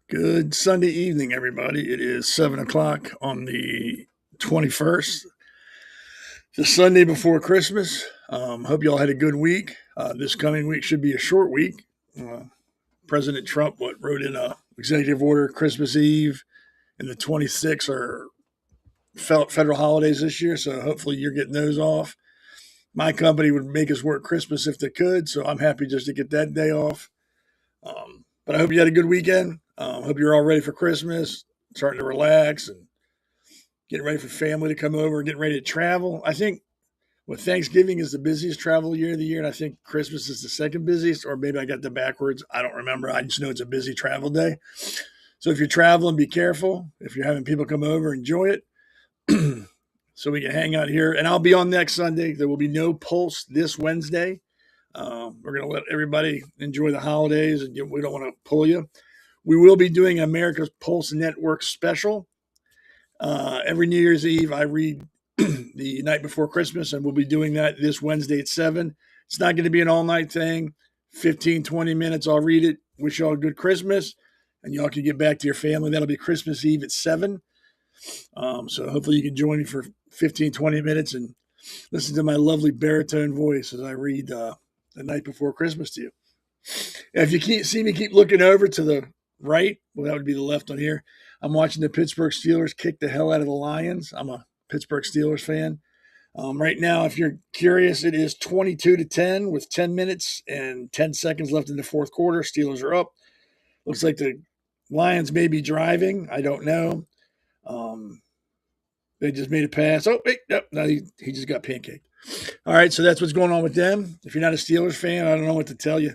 Good Sunday evening, everybody. It is 7 o'clock on the 21st, the Sunday before Christmas. Hope you all had a good week. This coming week should be a short week. Uh, President Trump wrote in a executive order Christmas Eve and the 26th are federal holidays this year, so hopefully you're getting those off. My company would make us work Christmas if they could, so I'm happy just to get that day off. But I hope you had a good weekend. Hope you're all ready for Christmas, starting to relax and getting ready for family to come over, getting ready to travel. I think Thanksgiving is the busiest travel year of the year, and I think Christmas is the second busiest, or maybe I got that backwards. I don't remember. I just know it's a busy travel day. So if you're traveling, be careful. If you're having people come over, enjoy it. So we can hang out here. And I'll be on next Sunday. There will be no Pulse this Wednesday. We're going to let everybody enjoy the holidays, and we don't want to pull you. We will be doing America's Pulse Network special. Every New Year's Eve, I read the night before Christmas, and we'll be doing that this Wednesday at 7. It's not going to be an all-night thing. 15, 20 minutes, I'll read it. Wish y'all a good Christmas, and y'all can get back to your family. That'll be Christmas Eve at 7. So hopefully you can join me for 15, 20 minutes and listen to my lovely baritone voice as I read the night before Christmas to you. If you can't see me, keep looking over to the right. Well, that would be the left on here. I'm watching the Pittsburgh Steelers kick the hell out of the Lions. I'm a Pittsburgh Steelers fan. Right now, if you're curious, it is 22-10 with 10 minutes and 10 seconds left in the fourth quarter. Steelers are up. Looks like the Lions may be driving. I don't know. They just made a pass. Oh, wait, no, he just got pancaked. All right, so that's what's going on with them. If you're not a Steelers fan, I don't know what to tell you.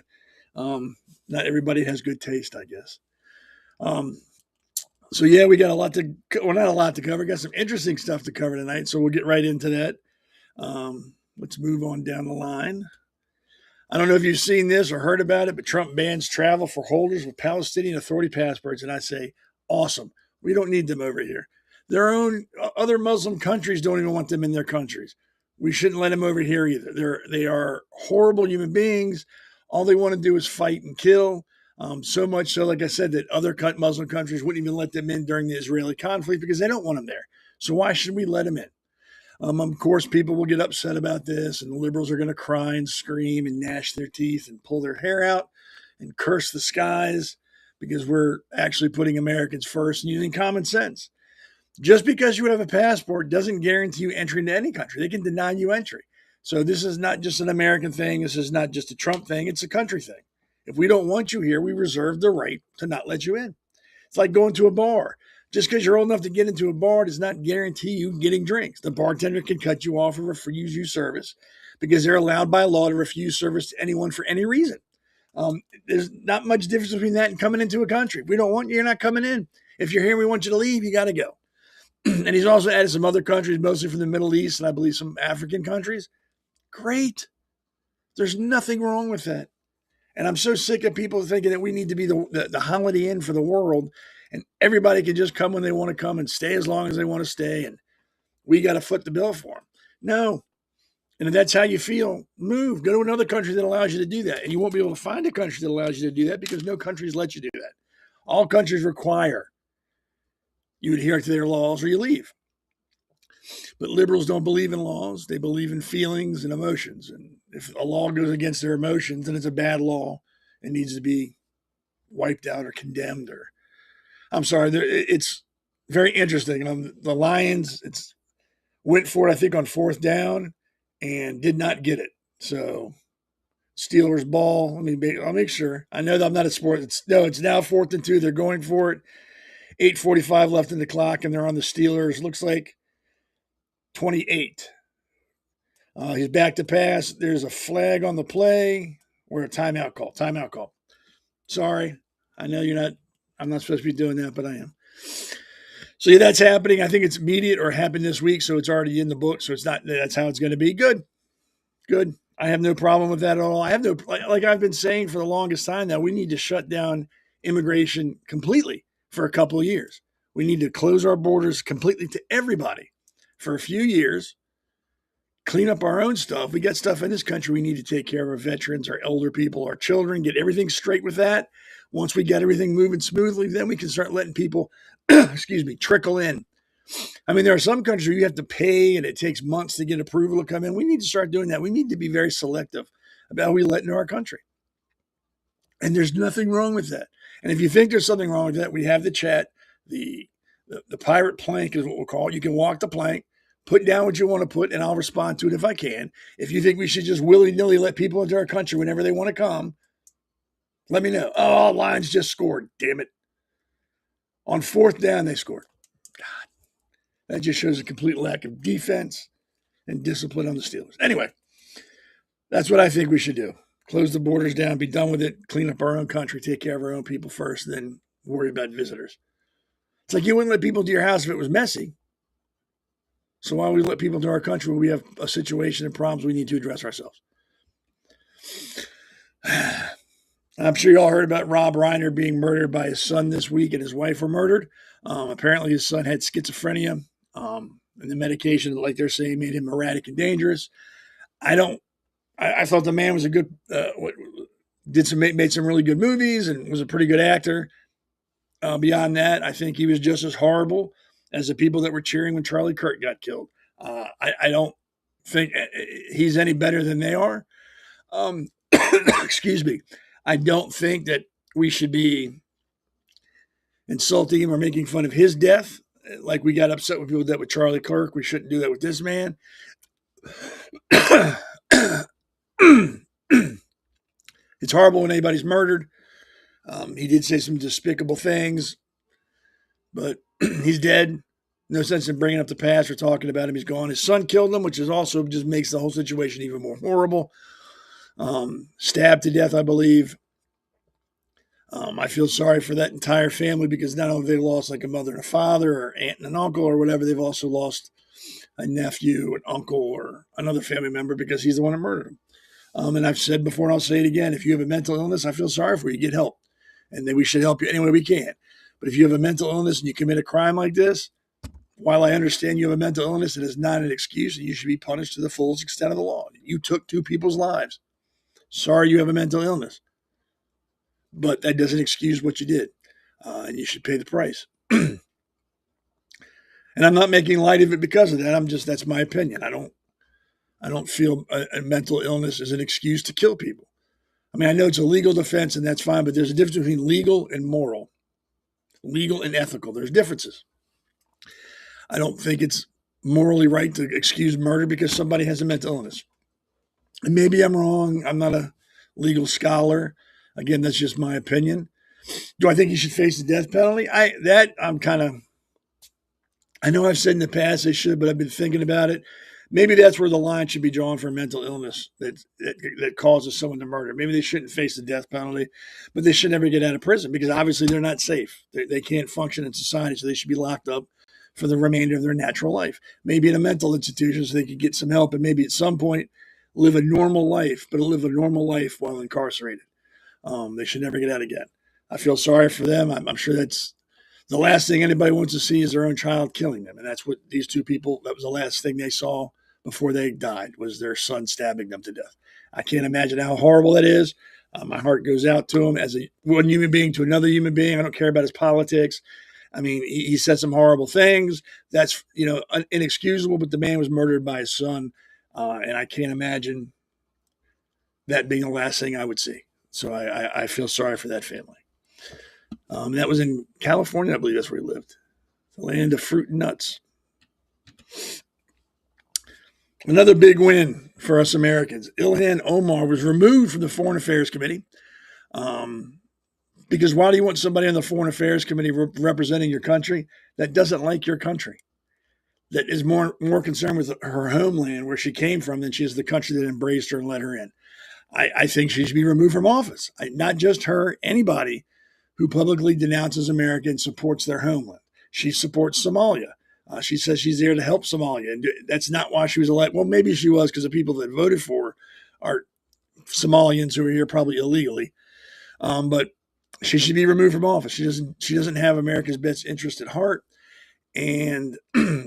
Not everybody has good taste, I guess. So yeah, we got not a lot to cover. Got some interesting stuff to cover tonight, so we'll get right into that. Let's move on down the line. I don't know if you've seen this or heard about it, but Trump bans travel for holders with Palestinian Authority passports, and I say, awesome. We don't need them over here. Their own other Muslim countries don't even want them in their countries. We shouldn't let them over here either. They are horrible human beings. All they want to do is fight and kill. So much so, like I said, that other Muslim countries wouldn't even let them in during the Israeli conflict because they don't want them there. So why should we let them in? Of course, people will get upset about this, and the liberals are going to cry and scream and gnash their teeth and pull their hair out and curse the skies because we're actually putting Americans first and using common sense. Just because you have a passport doesn't guarantee you entry into any country. They can deny you entry. So this is not just an American thing. This is not just a Trump thing. It's a country thing. If we don't want you here, we reserve the right to not let you in. It's like going to a bar. Just because you're old enough to get into a bar does not guarantee you getting drinks. The bartender can cut you off or refuse you service because they're allowed by law to refuse service to anyone for any reason. There's not much difference between that and coming into a country. If we don't want you, you're not coming in. If you're here and we want you to leave, you got to go. And he's also added some other countries, mostly from the Middle East and I believe some African countries. Great. There's nothing wrong with that. And I'm so sick of people thinking that we need to be the Holiday Inn for the world and everybody can just come when they want to come and stay as long as they want to stay. And we got to foot the bill for them. No. And if that's how you feel, move. Go to another country that allows you to do that. And you won't be able to find a country that allows you to do that because no countries let you do that. All countries require you adhere to their laws or you leave. But liberals don't believe in laws. They believe in feelings and emotions. And if a law goes against their emotions, then it's a bad law. It needs to be wiped out or condemned. Or I'm sorry, it's very interesting. The Lions went for it, I think, on fourth down and did not get it. So Steelers ball. I'll make sure. I know that I'm not a sport. It's now 4th and 2. They're going for it. 8:45 left in the clock, and they're on the Steelers. Looks like 28. He's back to pass. There's a flag on the play or a timeout call. Timeout call. Sorry. I know I'm not supposed to be doing that, but I am. So yeah, that's happening. I think it's immediate or happened this week, so it's already in the book. So that's how it's going to be. Good. I have no problem with that at all. Like I've been saying for the longest time now, we need to shut down immigration completely for a couple of years. We need to close our borders completely to everybody for a few years, clean up our own stuff. We got stuff in this country we need to take care of our veterans, our elder people, our children, get everything straight with that. Once we get everything moving smoothly, then we can start letting people, excuse me, trickle in. I mean, there are some countries where you have to pay and it takes months to get approval to come in. We need to start doing that. We need to be very selective about who we let into our country. And there's nothing wrong with that. And if you think there's something wrong with that, we have the chat. The pirate plank is what we'll call it. You can walk the plank, put down what you want to put, and I'll respond to it if I can. If you think we should just willy-nilly let people into our country whenever they want to come, let me know. Oh, Lions just scored. Damn it. On 4th down, they scored. God, that just shows a complete lack of defense and discipline on the Steelers. Anyway, that's what I think we should do. Close the borders down, be done with it, clean up our own country, take care of our own people first, then worry about visitors. It's like you wouldn't let people into your house if it was messy. So why would we let people into our country when we have a situation and problems we need to address ourselves? I'm sure you all heard about Rob Reiner being murdered by his son this week, and his wife were murdered. Apparently his son had schizophrenia, and the medication, like they're saying, made him erratic and dangerous. I thought the man was a good, made some really good movies and was a pretty good actor. Beyond that, I think he was just as horrible as the people that were cheering when Charlie Kirk got killed. I don't think he's any better than they are. Excuse me. I don't think that we should be insulting him or making fun of his death. Like we got upset when people did that with Charlie Kirk. We shouldn't do that with this man. It's horrible when anybody's murdered. He did say some despicable things, but he's dead. No sense in bringing up the past or talking about him. He's gone. His son killed him, which is also just makes the whole situation even more horrible. Stabbed to death, I believe. I feel sorry for that entire family because not only have they lost like a mother and a father or aunt and an uncle or whatever, they've also lost a nephew, an uncle, or another family member because he's the one that murdered him. And I've said before, and I'll say it again, if you have a mental illness, I feel sorry for you. Get help. And then we should help you any way we can. But if you have a mental illness and you commit a crime like this, while I understand you have a mental illness, it is not an excuse, and you should be punished to the fullest extent of the law. You took 2 people's lives. Sorry you have a mental illness. But that doesn't excuse what you did. And you should pay the price. And I'm not making light of it because of that. That's my opinion. I don't feel a mental illness is an excuse to kill people. I mean, I know it's a legal defense and that's fine, but there's a difference between legal and moral, legal and ethical. There's differences. I don't think it's morally right to excuse murder because somebody has a mental illness. And maybe I'm wrong. I'm not a legal scholar. Again, that's just my opinion. Do I think he should face the death penalty? I know I've said in the past they should, but I've been thinking about it. Maybe that's where the line should be drawn for mental illness that causes someone to murder. Maybe they shouldn't face the death penalty, but they should never get out of prison because obviously they're not safe. They can't function in society, so they should be locked up for the remainder of their natural life. Maybe in a mental institution so they could get some help and maybe at some point live a normal life, but live a normal life while incarcerated. They should never get out again. I feel sorry for them. I'm sure that's the last thing anybody wants to see is their own child killing them. And that's what these 2 people, that was the last thing they saw before they died, was their son stabbing them to death. I can't imagine how horrible that is. My heart goes out to him as one human being to another human being. I don't care about his politics. I mean, he said some horrible things. That's, inexcusable, but the man was murdered by his son. And I can't imagine that being the last thing I would see. So I feel sorry for that family. That was in California. I believe that's where he lived. The land of fruit and nuts. Another big win for us Americans. Ilhan Omar was removed from the Foreign Affairs Committee. Because why do you want somebody on the Foreign Affairs Committee representing your country that doesn't like your country? That is more concerned with her homeland, where she came from, than she is the country that embraced her and let her in. I think she should be removed from office. Not just her, anybody who publicly denounces America and supports their homeland. She supports Somalia. She says she's there to help Somalia. And that's not why she was elected. Well, maybe she was because the people that voted for her are Somalians who are here probably illegally. But she should be removed from office. She doesn't have America's best interest at heart. and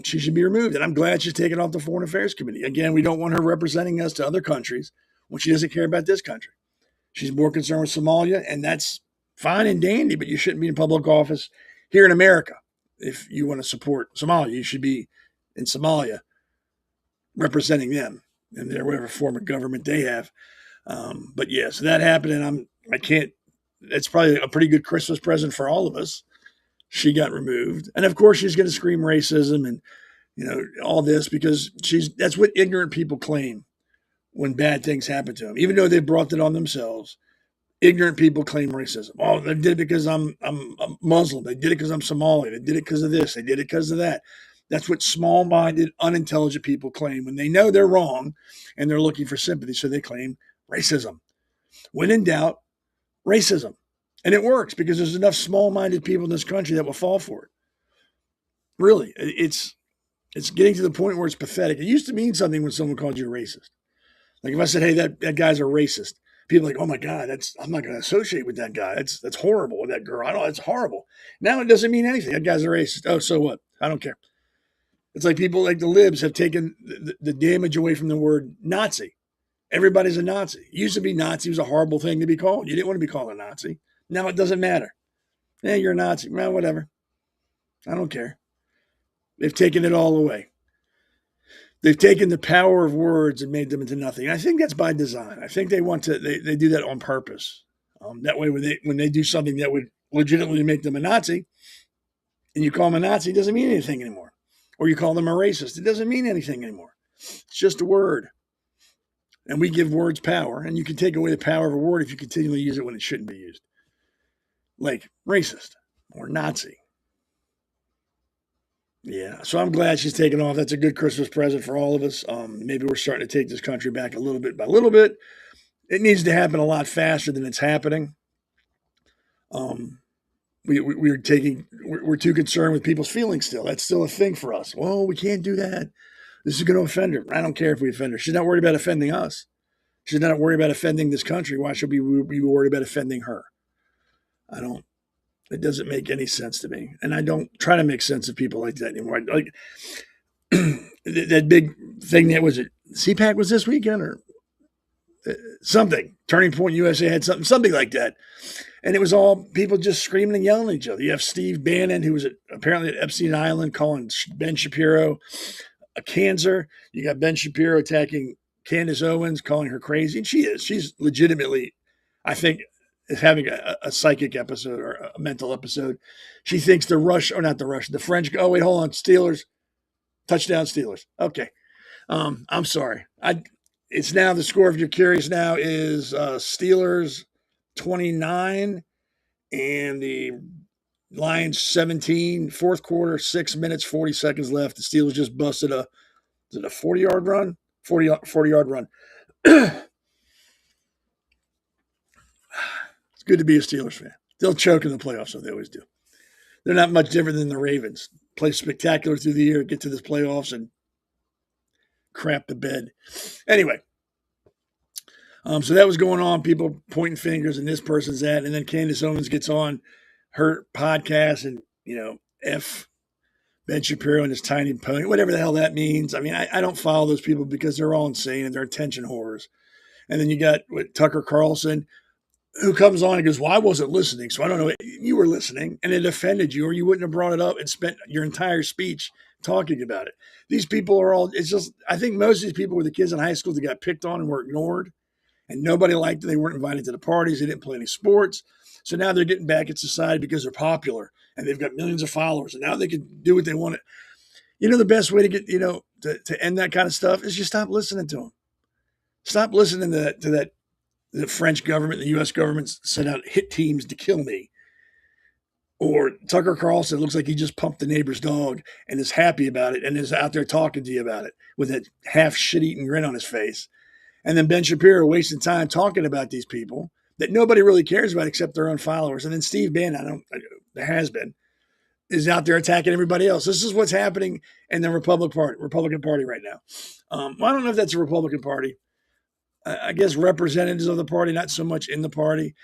she should be removed. And I'm glad she's taken off the Foreign Affairs Committee. Again, we don't want her representing us to other countries when she doesn't care about this country. She's more concerned with Somalia, and that's fine and dandy, but you shouldn't be in public office here in America. If you want to support Somalia, you should be in Somalia representing them in their whatever form of government they have. But yeah, so that happened, and I can't. It's probably a pretty good Christmas present for all of us. She got removed, and of course she's going to scream racism and all this because that's what ignorant people claim when bad things happen to them, even though they brought it on themselves. Ignorant people claim racism. Oh, they did it because I'm Muslim. They did it because I'm Somali. They did it because of this. They did it because of that. That's what small-minded, unintelligent people claim when they know they're wrong and they're looking for sympathy. So they claim racism. When in doubt, racism. And it works because there's enough small-minded people in this country that will fall for it. Really, it's getting to the point where it's pathetic. It used to mean something when someone called you a racist. Like if I said, hey, that guy's a racist, people are like, oh my God, I'm not going to associate with that guy. That's horrible. With that girl, I know it's horrible. Now it doesn't mean anything. That guy's a racist. Oh, so what? I don't care. It's like people like the libs have taken the damage away from the word Nazi. Everybody's a Nazi. It used to be Nazi was a horrible thing to be called. You didn't want to be called a Nazi. Now it doesn't matter. Yeah, you're a Nazi. Well, whatever. I don't care. They've taken it all away. They've taken the power of words and made them into nothing. And I think that's by design. I think they want to. They do that on purpose. That way, when they do something that would legitimately make them a Nazi, and you call them a Nazi, it doesn't mean anything anymore. Or you call them a racist, it doesn't mean anything anymore. It's just a word. And we give words power, and you can take away the power of a word if you continually use it when it shouldn't be used. Like racist or Nazi. Yeah, so I'm glad she's taken off. That's a good Christmas present for all of us. Maybe we're starting to take this country back a little bit by little bit. It needs to happen a lot faster than it's happening. We're too concerned with people's feelings still. That's still a thing for us. Well, we can't do that. This is going to offend her. I don't care if we offend her. She's not worried about offending us. She's not worried about offending this country. Why should we be worried about offending her? It doesn't make any sense to me. And I don't try to make sense of people like that anymore. Like that big thing that was it CPAC was this weekend or something. Turning Point USA had something like that. And it was all people just screaming and yelling at each other. You have Steve Bannon, who was apparently at Epstein Island, calling Ben Shapiro a cancer. You got Ben Shapiro attacking Candace Owens, calling her crazy. And she is. She's legitimately, I think, is having a psychic episode or a mental episode. She thinks the French, oh, wait, hold on, Steelers, touchdown Steelers. Okay. I'm sorry. It's now the score, if you're curious now, is Steelers 29 and the Lions 17, fourth quarter, 6 minutes, 40 seconds left. The Steelers just busted a 40-yard run? 40-yard run. It's good to be a Steelers fan. They'll choke in the playoffs, so they always do. They're not much different than the Ravens. Play spectacular through the year, get to the playoffs, and crap the bed. Anyway, so that was going on. People pointing fingers, and this person's that. And then Candace Owens gets on her podcast and, F Ben Shapiro and his tiny pony, whatever the hell that means. I mean, I don't follow those people because they're all insane and they're attention whores. And then you got Tucker Carlson, who comes on and goes, well, I wasn't listening, so I don't know. You were listening, and it offended you, or you wouldn't have brought it up and spent your entire speech talking about it. These people are all, it's just, I think most of these people were the kids in high school that got picked on and were ignored, and nobody liked them. They weren't invited to the parties. They didn't play any sports. So now they're getting back at society because they're popular, and they've got millions of followers, and now they can do what they want. The best way to get, to end that kind of stuff is just stop listening to them. Stop listening to that. The French government, the U.S. government sent out hit teams to kill me. Or Tucker Carlson looks like he just pumped the neighbor's dog and is happy about it and is out there talking to you about it with that half shit-eating grin on his face. And then Ben Shapiro wasting time talking about these people that nobody really cares about except their own followers. And then Steve Bannon, there has been, is out there attacking everybody else. This is what's happening in the Republican Party right now. Well, I don't know if that's a Republican Party. I guess representatives of the party, not so much in the party.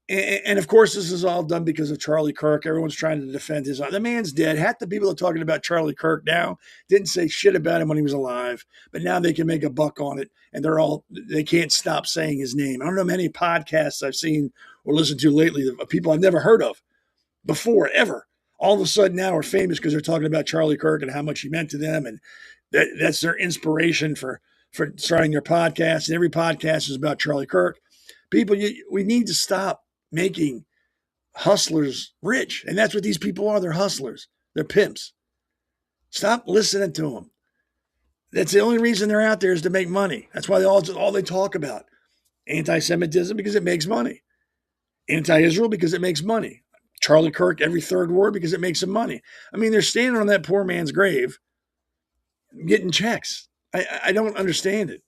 And of course, this is all done because of Charlie Kirk. Everyone's trying to defend his. The man's dead. Half the people are talking about Charlie Kirk now didn't say shit about him when he was alive, but now they can make a buck on it, and they can't stop saying his name. I don't know how many podcasts I've seen or listened to lately of people I've never heard of before, ever. All of a sudden now are famous because they're talking about Charlie Kirk and how much he meant to them, and that's their inspiration for starting their podcast. And every podcast is about Charlie Kirk. People, we need to stop making hustlers rich. And that's what these people are. They're hustlers. They're pimps. Stop listening to them. That's the only reason they're out there is to make money. That's why all they talk about. Anti-Semitism because it makes money. Anti-Israel because it makes money. Charlie Kirk every third word because it makes them money. I mean, they're standing on that poor man's grave getting checks. I don't understand it.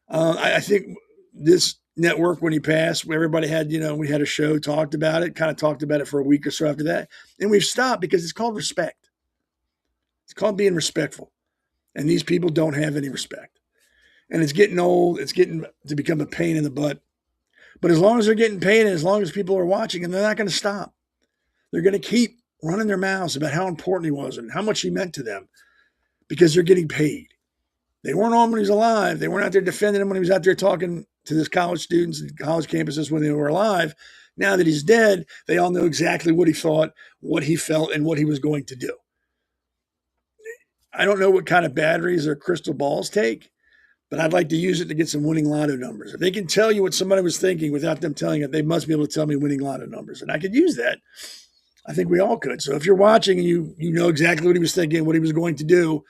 I think this network, when he passed, everybody had, we had a show, talked about it for a week or so after that. And we've stopped because it's called respect. It's called being respectful. And these people don't have any respect. And it's getting old. It's getting to become a pain in the butt. But as long as they're getting paid and as long as people are watching, and they're not going to stop. They're going to keep running their mouths about how important he was and how much he meant to them because they're getting paid. They weren't on when he was alive. They weren't out there defending him when he was out there talking to his college students and college campuses when they were alive. Now that he's dead, they all know exactly what he thought, what he felt, and what he was going to do. I don't know what kind of batteries or crystal balls take, but I'd like to use it to get some winning lotto numbers. If they can tell you what somebody was thinking without them telling it, they must be able to tell me winning lotto numbers. And I could use that. I think we all could. So if you're watching and you know exactly what he was thinking, what he was going to do,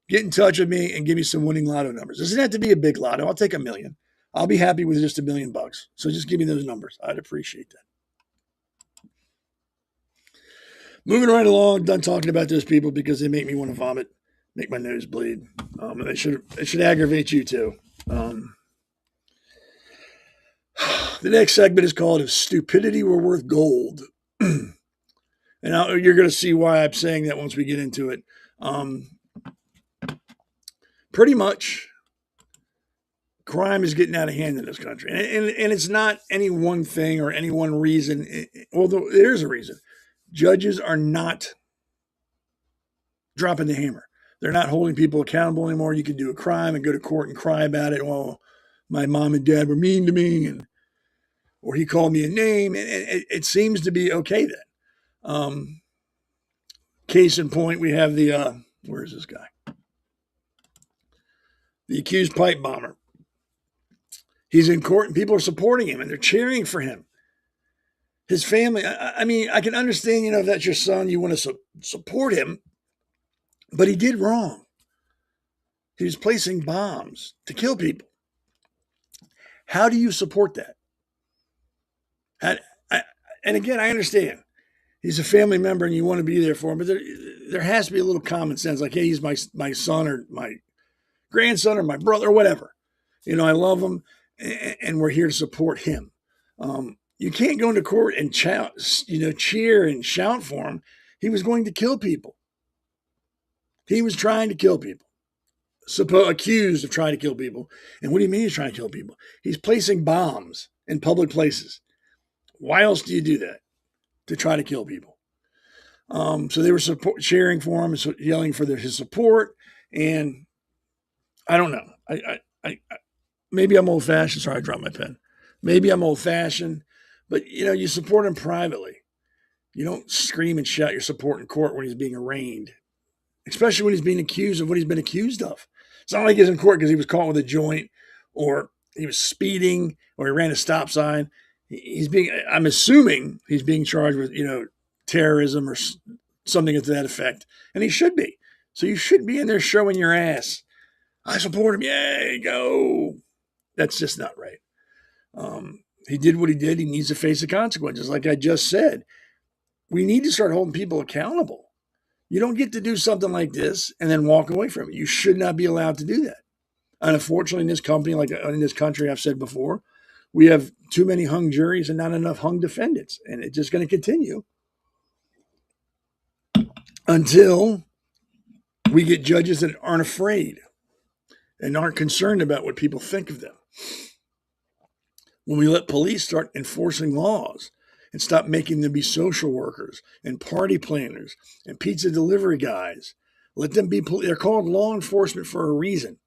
get in touch with me and give me some winning lotto numbers. Doesn't have to be a big lotto. I'll take $1 million. I'll be happy with just $1 million. So just give me those numbers. I'd appreciate that. Moving right along, done talking about those people because they make me want to vomit, make my nose bleed. And it should aggravate you too. The next segment is called "If Stupidity Were Worth Gold," and you're going to see why I'm saying that once we get into it. Pretty much, crime is getting out of hand in this country. And it's not any one thing or any one reason, although there's a reason. Judges are not dropping the hammer. They're not holding people accountable anymore. You can do a crime and go to court and cry about it. Well, my mom and dad were mean to me, or he called me a name. And it seems to be okay then. Case in point, we have where is this guy? The accused pipe bomber. He's in court and people are supporting him and they're cheering for him. His family, I mean, I can understand, if that's your son, you want to support him, but he did wrong. He was placing bombs to kill people. How do you support that? And again, I understand. He's a family member and you want to be there for him, but there has to be a little common sense. Like, hey, he's my son or my grandson or my brother or whatever. I love him and we're here to support him. You can't go into court and cheer and shout for him. He was going to kill people. He was trying to kill people. Accused of trying to kill people. And what do you mean he's trying to kill people? He's placing bombs in public places. Why else do you do that? To try to kill people. So they were cheering for him and yelling for his support. And I don't know. I maybe I'm old-fashioned. Sorry, I dropped my pen. Maybe I'm old-fashioned. But, you support him privately. You don't scream and shout your support in court when he's being arraigned, especially when he's being accused of what he's been accused of. It's not like he's in court because he was caught with a joint or he was speeding or he ran a stop sign. I'm assuming he's being charged with, terrorism or something to that effect. And he should be. So you shouldn't be in there showing your ass. I support him. Yay, go. That's just not right. He did what he did. He needs to face the consequences. Like I just said, we need to start holding people accountable. You don't get to do something like this and then walk away from it. You should not be allowed to do that. And unfortunately, in this company, like in this country, I've said before, we have too many hung juries and not enough hung defendants. And it's just going to continue until we get judges that aren't afraid and aren't concerned about what people think of them. when we let police start enforcing laws and stop making them be social workers and party planners and pizza delivery guys. Let them be, they're called law enforcement for a reason.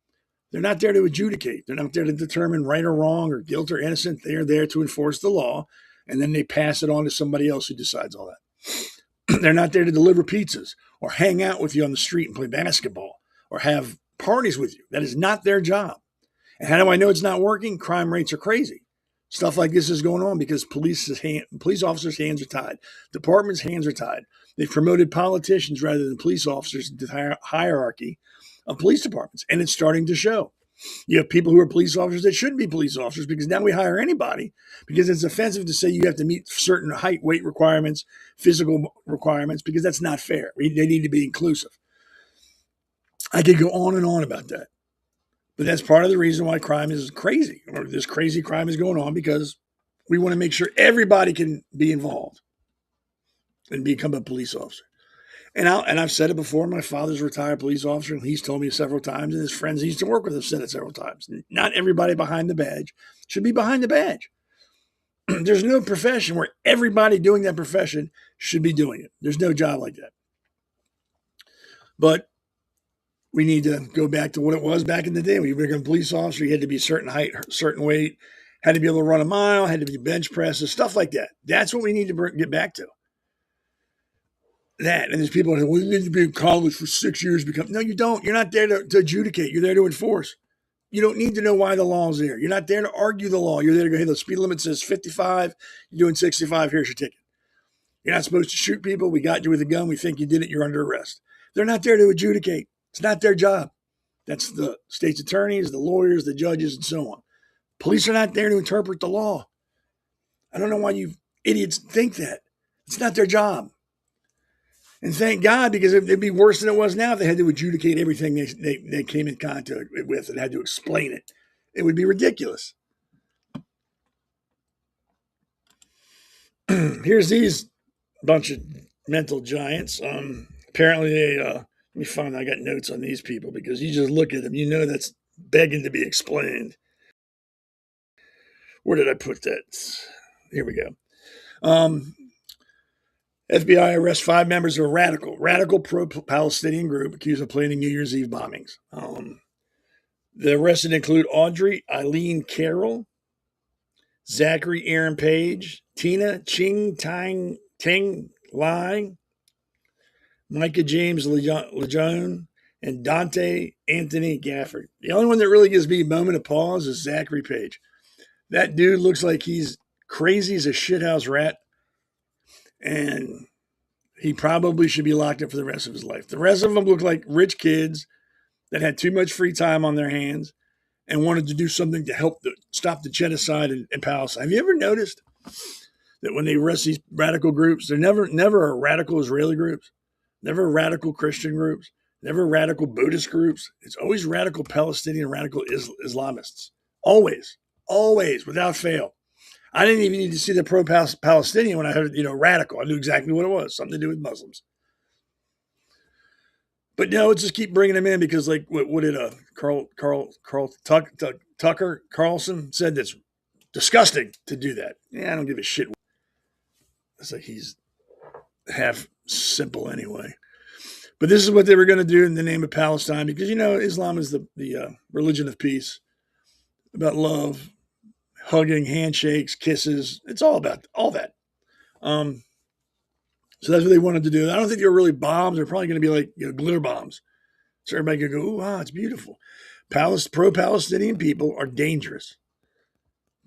They're not there to adjudicate. They're not there to determine right or wrong or guilt or innocent. They are there to enforce the law, and then they pass it on to somebody else who decides all that. They're not there to deliver pizzas or hang out with you on the street and play basketball or have parties with you. That is not their job. And how do I know it's not working? Crime rates are crazy. Stuff like this is going on because police officers' hands are tied. Departments' hands are tied. They've promoted politicians rather than police officers into the hierarchy of police departments, and it's starting to show. You have people who are police officers that shouldn't be police officers because now we hire anybody because it's offensive to say you have to meet certain height, weight requirements, physical requirements, because that's not fair. They need to be inclusive. I could go on and on about that. But that's part of the reason why crime is crazy, or this crazy crime is going on, because we want to make sure everybody can be involved and become a police officer. And I've said it before, my father's a retired police officer, and he's told me several times, and his friends he used to work with have said it several times. Not everybody behind the badge should be behind the badge. There's no profession where everybody doing that profession should be doing it. There's no job like that. But we need to go back to what it was back in the day. When you became a police officer, you had to be a certain height, certain weight, had to be able to run a mile, had to be bench presses, stuff like that. That's what we need to get back to. That. And there's people that say, well, you need to be in college for 6 years to become. No, you don't. You're not there to adjudicate. You're there to enforce. You don't need to know why the law is there. You're not there to argue the law. You're there to go, hey, the speed limit says 55. You're doing 65. Here's your ticket. You're not supposed to shoot people. We got you with a gun. We think you did it. You're under arrest. They're not there to adjudicate. It's not their job. That's the state's attorneys, the lawyers, the judges, and so on. Police are not there to interpret the law. I don't know why you idiots think that. It's not their job. And thank God, because it'd be worse than it was now if they had to adjudicate everything they came in contact with and had to explain it. It would be ridiculous. Here's these bunch of mental giants. Apparently they, let me find, I got notes on these people because you just look at them, you know that's begging to be explained. Where did I put that? Here we go. FBI arrests 5 members of a radical pro-Palestinian group accused of planning New Year's Eve bombings. The arrested include Audrey Eileen Carroll, Zachary Aaron Page, Tina Ching Tang Lai, Micah James Lejeune, and Dante Anthony Gafford. The only one that really gives me a moment of pause is Zachary Page. That dude looks like he's crazy as a shithouse rat, and he probably should be locked up for the rest of his life. The rest of them look like rich kids that had too much free time on their hands and wanted to do something to help stop the genocide in Palestine. Have you ever noticed that when they arrest these radical groups, they're never radical Israeli groups, never radical Christian groups, never radical Buddhist groups. It's always radical Palestinian, radical Islamists. Always, without fail. I didn't even need to see the pro-Palestinian when I heard, radical. I knew exactly what it was, something to do with Muslims. But no, just keep bringing them in because, like, what did Tucker Carlson said that's disgusting to do that. Yeah, I don't give a shit. It's like he's half simple anyway. But this is what they were going to do in the name of Palestine because, Islam is the religion of peace, about love, hugging, handshakes, kisses. It's all about all that. So that's what they wanted to do. I don't think they were really bombs. They're probably going to be like glitter bombs. So everybody could go, "Ooh, wow, it's beautiful." Pro-Palestinian people are dangerous.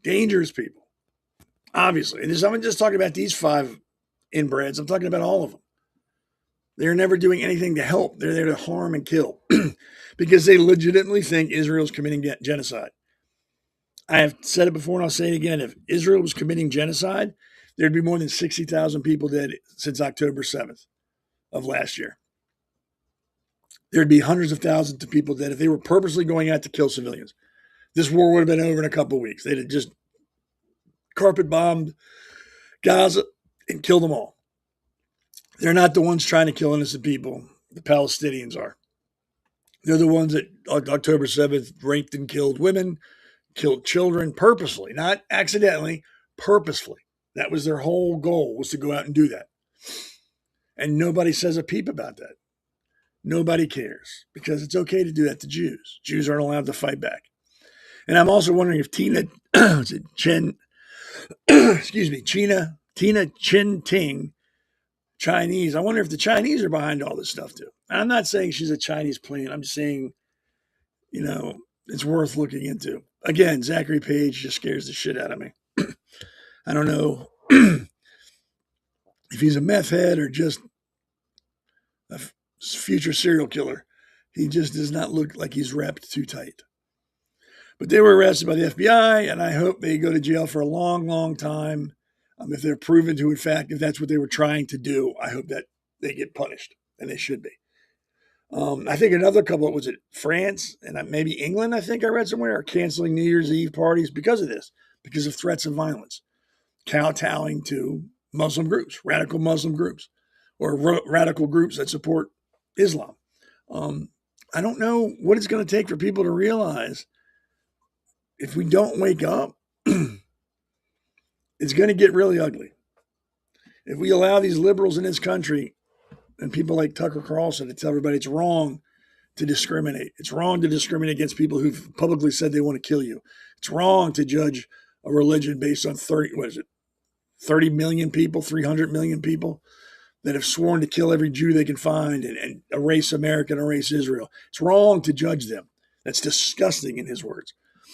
Dangerous people. Obviously. And I'm just talking about these 5 inbreds. I'm talking about all of them. They're never doing anything to help. They're there to harm and kill because they legitimately think Israel's committing genocide. I have said it before and I'll say it again. If Israel was committing genocide, there'd be more than 60,000 people dead since October 7th of last year. There'd be hundreds of thousands of people dead if they were purposely going out to kill civilians. This war would have been over in a couple of weeks. They'd have just carpet bombed Gaza and killed them all. They're not the ones trying to kill innocent people. The Palestinians are. They're the ones that on October 7th raped and killed women, killed children purposely, not accidentally, purposefully. That was their whole goal, was to go out and do that. And nobody says a peep about that. Nobody cares, because it's okay to do that to Jews. Jews aren't allowed to fight back. And I'm also wondering if Tina Chen, Tina Chin Ting, Chinese. I wonder if the Chinese are behind all this stuff too. And I'm not saying she's a Chinese plane. I'm just saying, it's worth looking into. Again, Zachary Page just scares the shit out of me. I don't know if he's a meth head or just a future serial killer. He just does not look like he's wrapped too tight. But they were arrested by the FBI, and I hope they go to jail for a long, long time. If they're proven to, in fact, if that's what they were trying to do, I hope that they get punished, and they should be. I think another couple, was it France and maybe England, I think I read somewhere, are canceling New Year's Eve parties because of this, because of threats of violence, kowtowing to Muslim groups, radical Muslim groups, or radical groups that support Islam. I don't know what it's going to take for people to realize if we don't wake up, it's going to get really ugly. If we allow these liberals in this country and people like Tucker Carlson to tell everybody it's wrong to discriminate. It's wrong to discriminate against people who've publicly said they want to kill you. It's wrong to judge a religion based on 30 million people, 300 million people that have sworn to kill every Jew they can find and erase America and erase Israel. It's wrong to judge them. That's disgusting, in his words.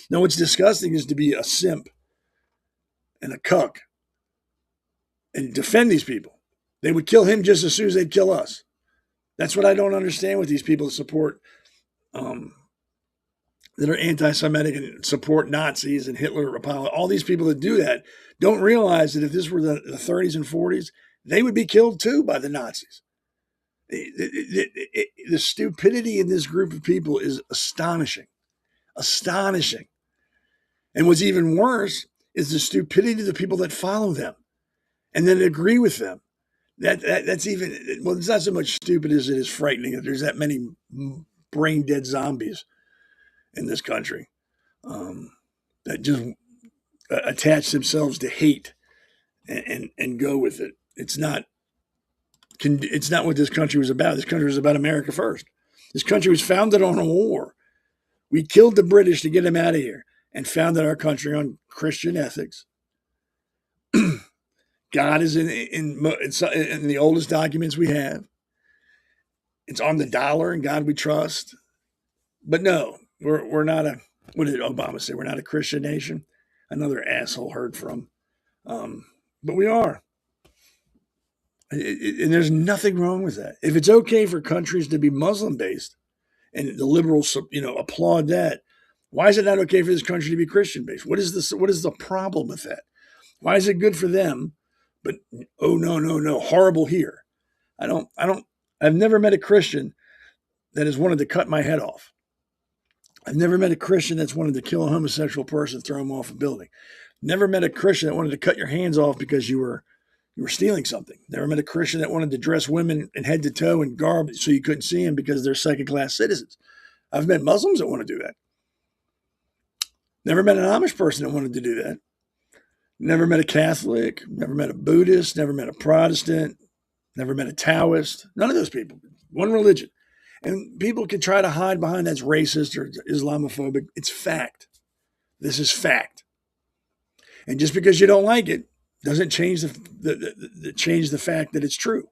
No, what's disgusting is to be a simp and a cuck and defend these people. They would kill him just as soon as they'd kill us. That's what I don't understand with these people that support, that are anti-Semitic and support Nazis and Hitler. All these people that do that don't realize that if this were the 30s and 40s, they would be killed too by the Nazis. The stupidity in this group of people is astonishing. Astonishing. And what's even worse is the stupidity of the people that follow them and then agree with them. That's even, well, it's not so much stupid as it is frightening that there's that many brain dead zombies in this country that just attach themselves to hate and go with it. It's not what this country was about. This country was about America first. This country was founded on a war. We killed the British to get them out of here and founded our country on Christian ethics. God is in the oldest documents we have. It's on the dollar, and God we trust. But no, we're not a, what did Obama say? We're not a Christian nation. Another asshole heard from. But we are. And there's nothing wrong with that. If it's okay for countries to be Muslim-based, and the liberals, applaud that, why is it not okay for this country to be Christian-based? What is the problem with that? Why is it good for them, but no, horrible here? I've never met a Christian that has wanted to cut my head off. I've never met a Christian that's wanted to kill a homosexual person, throw him off a building. Never met a Christian that wanted to cut your hands off because you were stealing something. Never met a Christian that wanted to dress women in head to toe in garb so you couldn't see them because they're second-class citizens. I've met Muslims that want to do that. Never met an Amish person that wanted to do that. Never met a Catholic, never met a Buddhist, never met a Protestant, never met a Taoist. None of those people. One religion. And people can try to hide behind that's racist or Islamophobic. It's fact. This is fact. And just because you don't like it doesn't change the fact that it's true.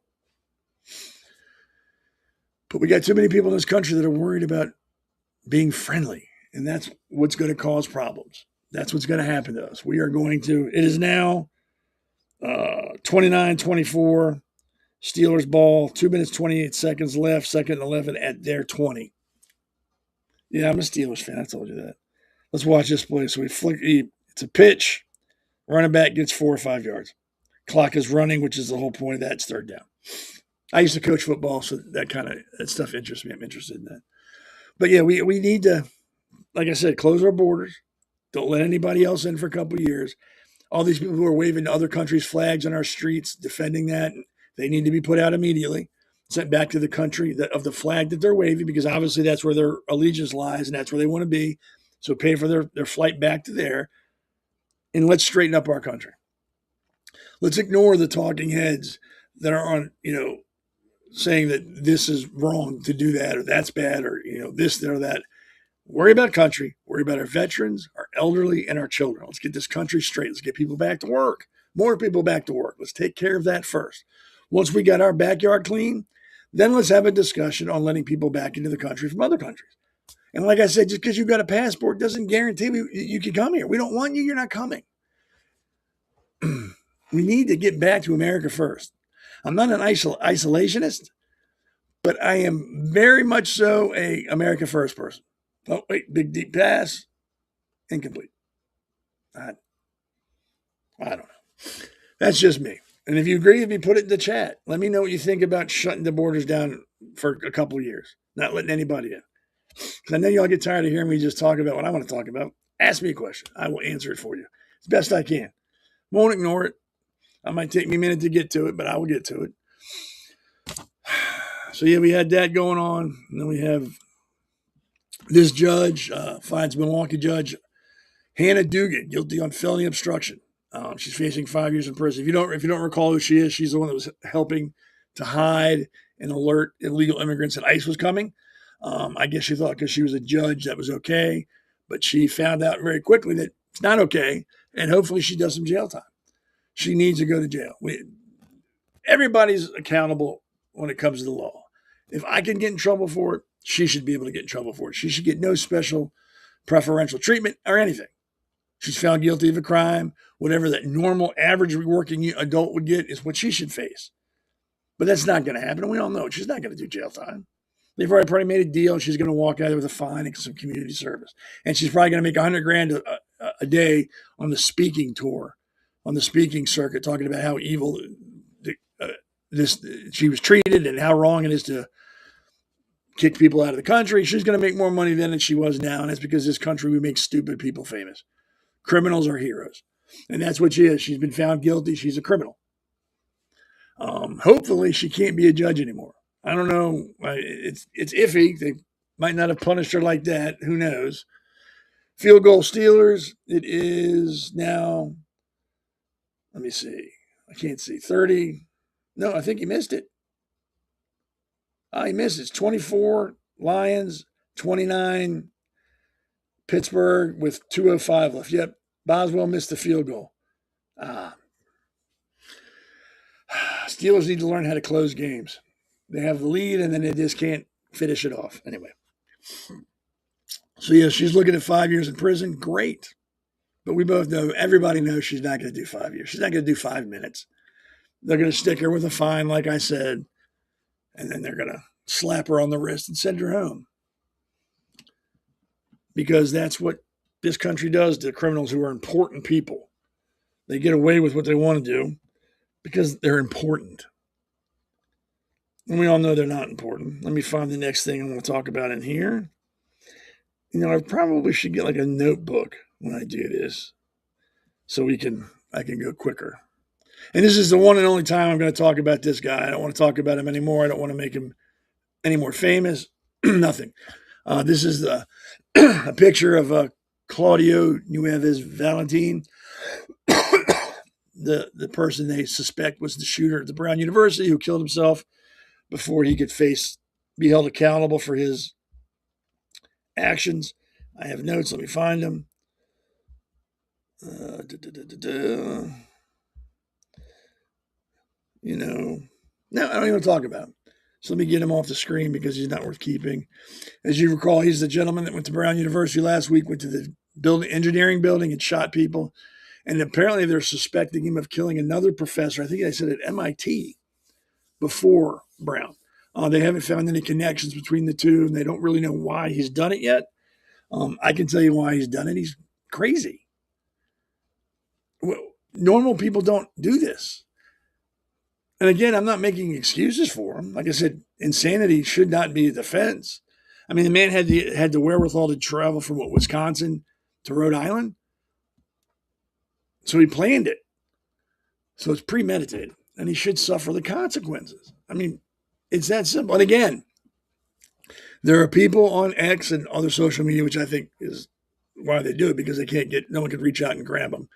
But we got too many people in this country that are worried about being friendly. And that's what's going to cause problems. That's what's going to happen to us. It is now 29-24, Steelers ball, 2 minutes, 28 seconds left, second and 11 at their 20. Yeah, I'm a Steelers fan. I told you that. Let's watch this play. So it's a pitch. Running back gets 4 or 5 yards. Clock is running, which is the whole point of that. It's third down. I used to coach football, so that stuff interests me. I'm interested in that. But yeah, we need to, like I said, close our borders. Don't let anybody else in for a couple of years. All these people who are waving other countries' flags on our streets, defending that, they need to be put out immediately, sent back to the country of the flag that they're waving, because obviously that's where their allegiance lies and that's where they want to be. So pay for their flight back to there, and let's straighten up our country. Let's ignore the talking heads that are on, saying that this is wrong to do that, or that's bad, or, this, or that. Worry about country, worry about our veterans, our elderly, and our children. Let's get this country straight. Let's get people back to work. More people back to work. Let's take care of that first. Once we got our backyard clean, then let's have a discussion on letting people back into the country from other countries. And like I said, just because you've got a passport doesn't guarantee you can come here. We don't want you. You're not coming. We need to get back to America first. I'm not an isolationist, but I am very much so a America first person. Oh, wait, big deep pass, incomplete. I don't know. That's just me. And if you agree with me, put it in the chat. Let me know what you think about shutting the borders down for a couple of years, not letting anybody in. Because I know y'all get tired of hearing me just talk about what I want to talk about. Ask me a question. I will answer it for you as best I can. Won't ignore it. It might take me a minute to get to it, but I will get to it. So, yeah, we had that going on. And then we have this judge, finds Milwaukee judge Hannah Dugan guilty on felony obstruction. She's facing 5 years in prison. If you don't recall who she is, she's the one that was helping to hide and alert illegal immigrants that ICE was coming. I guess she thought because she was a judge that was okay, but she found out very quickly that it's not okay, and hopefully she does some jail time. She needs to go to jail. Everybody's accountable when it comes to the law. If I can get in trouble for it, she should be able to get in trouble for it. She should get no special preferential treatment or anything. She's found guilty of a crime. Whatever that normal, average working adult would get is what she should face. But that's not going to happen. And we all know it. She's not going to do jail time. They've already made a deal. She's going to walk out with a fine and some community service. And she's probably going to make $100,000 a day on the speaking tour, on the speaking circuit, talking about how evil she was treated and how wrong it is to kick people out of the country. She's going to make more money then than she was now. And that's because this country, we make stupid people famous. Criminals are heroes. And that's what she is. She's been found guilty. She's a criminal. Hopefully she can't be a judge anymore. I don't know. It's iffy. They might not have punished her like that. Who knows? Field goal Steelers. It is now, let me see. I can't see. 30. No, I think he missed it. He missed it. It's 24 Lions, 29 Pittsburgh with 2:05 left. Yep, Boswell missed the field goal. Steelers need to learn how to close games. They have the lead, and then they just can't finish it off. Anyway. So, yeah, she's looking at 5 years in prison. Great. But we both know, everybody knows she's not going to do 5 years. She's not going to do 5 minutes. They're going to stick her with a fine, like I said, and then they're going to slap her on the wrist and send her home. Because that's what this country does to criminals who are important people. They get away with what they want to do because they're important. And we all know they're not important. Let me find the next thing I want to talk about in here. I probably should get like a notebook when I do this so I can go quicker. And this is the one and only time I'm going to talk about this guy. I don't want to talk about him anymore. I don't want to make him any more famous. Nothing. This is a picture of Claudio Nueves Valentin, the person they suspect was the shooter at the Brown University who killed himself before he could be held accountable for his actions. I have notes. Let me find them. No, I don't even talk about him. So let me get him off the screen because he's not worth keeping. As you recall, he's the gentleman that went to Brown University last week, went to the engineering building and shot people. And apparently they're suspecting him of killing another professor, I think I said at MIT, before Brown. They haven't found any connections between the two, and they don't really know why he's done it yet. I can tell you why he's done it. He's crazy. Well, normal people don't do this. And again, I'm not making excuses for him. Like I said, insanity should not be a defense. I mean, the man had the wherewithal to travel from Wisconsin to Rhode Island. So he planned it. So it's premeditated. And he should suffer the consequences. I mean, it's that simple. And again, there are people on X and other social media, which I think is why they do it, because no one can reach out and grab them,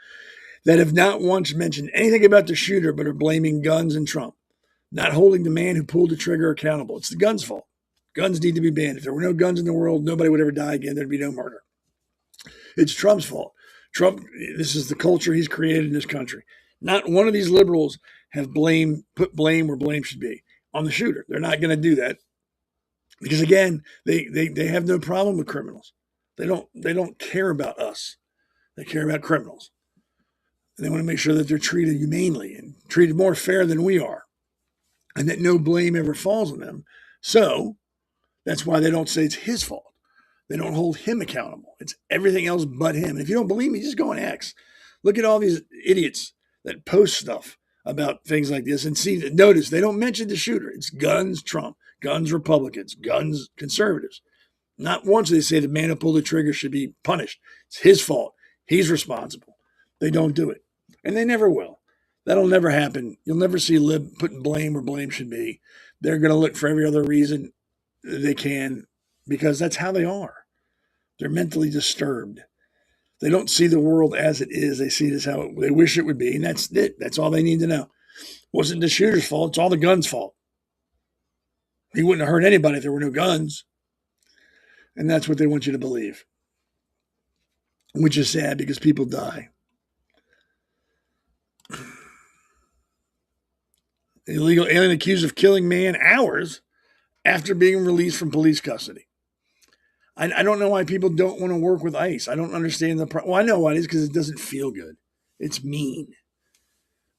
that have not once mentioned anything about the shooter, but are blaming guns and Trump, not holding the man who pulled the trigger accountable. It's the gun's fault. Guns need to be banned. If there were no guns in the world, nobody would ever die again. There'd be no murder. It's Trump's fault. Trump, this is the culture he's created in this country. Not one of these liberals have put blame where blame should be on the shooter. They're not going to do that because, again, they have no problem with criminals. They don't care about us. They care about criminals. And they want to make sure that they're treated humanely and treated more fair than we are, and that no blame ever falls on them. So that's why they don't say it's his fault. They don't hold him accountable. It's everything else but him. And if you don't believe me, just go on X. Look at all these idiots that post stuff about things like this and notice they don't mention the shooter. It's guns Trump, guns Republicans, guns conservatives. Not once do they say the man who pulled the trigger should be punished. It's his fault. He's responsible. They don't do it. And they never will. That'll never happen. You'll never see lib putting blame where blame should be. They're going to look for every other reason they can, because that's how they are. They're mentally disturbed. They don't see the world as it is. They see it as how they wish it would be. And that's it. That's all they need to know. It wasn't the shooter's fault. It's all the gun's fault. He wouldn't have hurt anybody if there were no guns. And that's what they want you to believe, which is sad because people die. Illegal alien accused of killing man hours after being released from police custody. I don't know why people don't want to work with ICE. I don't understand well, I know why it is, because it doesn't feel good. It's mean.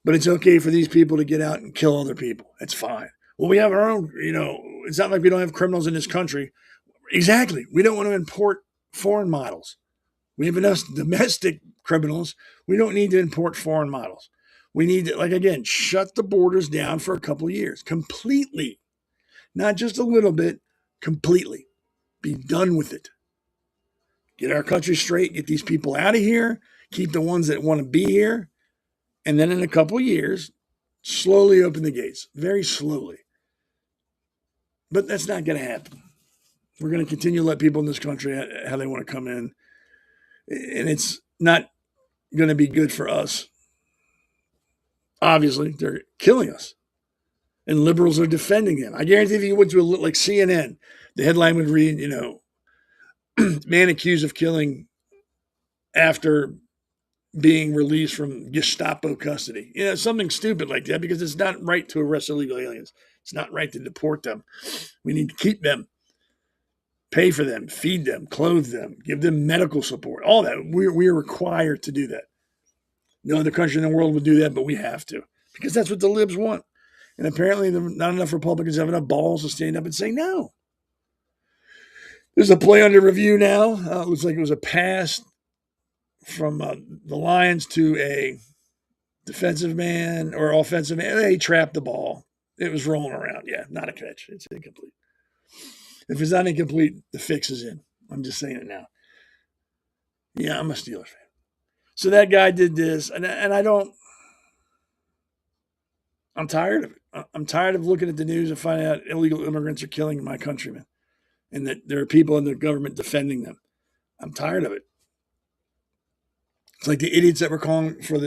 But it's okay for these people to get out and kill other people. That's fine. Well, we have our own, it's not like we don't have criminals in this country. Exactly. We don't want to import foreign models. We have enough domestic criminals. We don't need to import foreign models. We need to, again, shut the borders down for a couple of years. Completely. Not just a little bit. Completely. Be done with it. Get our country straight. Get these people out of here. Keep the ones that want to be here. And then in a couple of years, slowly open the gates. Very slowly. But that's not going to happen. We're going to continue to let people in this country how they want to come in. And it's not going to be good for us. Obviously, they're killing us. And liberals are defending them. I guarantee if you went to like CNN, the headline would read, man accused of killing after being released from Gestapo custody. Something stupid like that, because it's not right to arrest illegal aliens. It's not right to deport them. We need to keep them, pay for them, feed them, clothe them, give them medical support, all that. We are required to do that. No other country in the world would do that, but we have to, because that's what the libs want. And apparently not enough Republicans have enough balls to stand up and say no. There's a play under review now. It looks like it was a pass from the Lions to a defensive man or offensive man. They trapped the ball. It was rolling around. Yeah, not a catch. It's incomplete. If it's not incomplete, the fix is in. I'm just saying it now. Yeah, I'm a Steelers fan. So that guy did this, and I'm tired of it. I'm tired of looking at the news and finding out illegal immigrants are killing my countrymen and that there are people in the government defending them. I'm tired of it. It's like the idiots that were calling for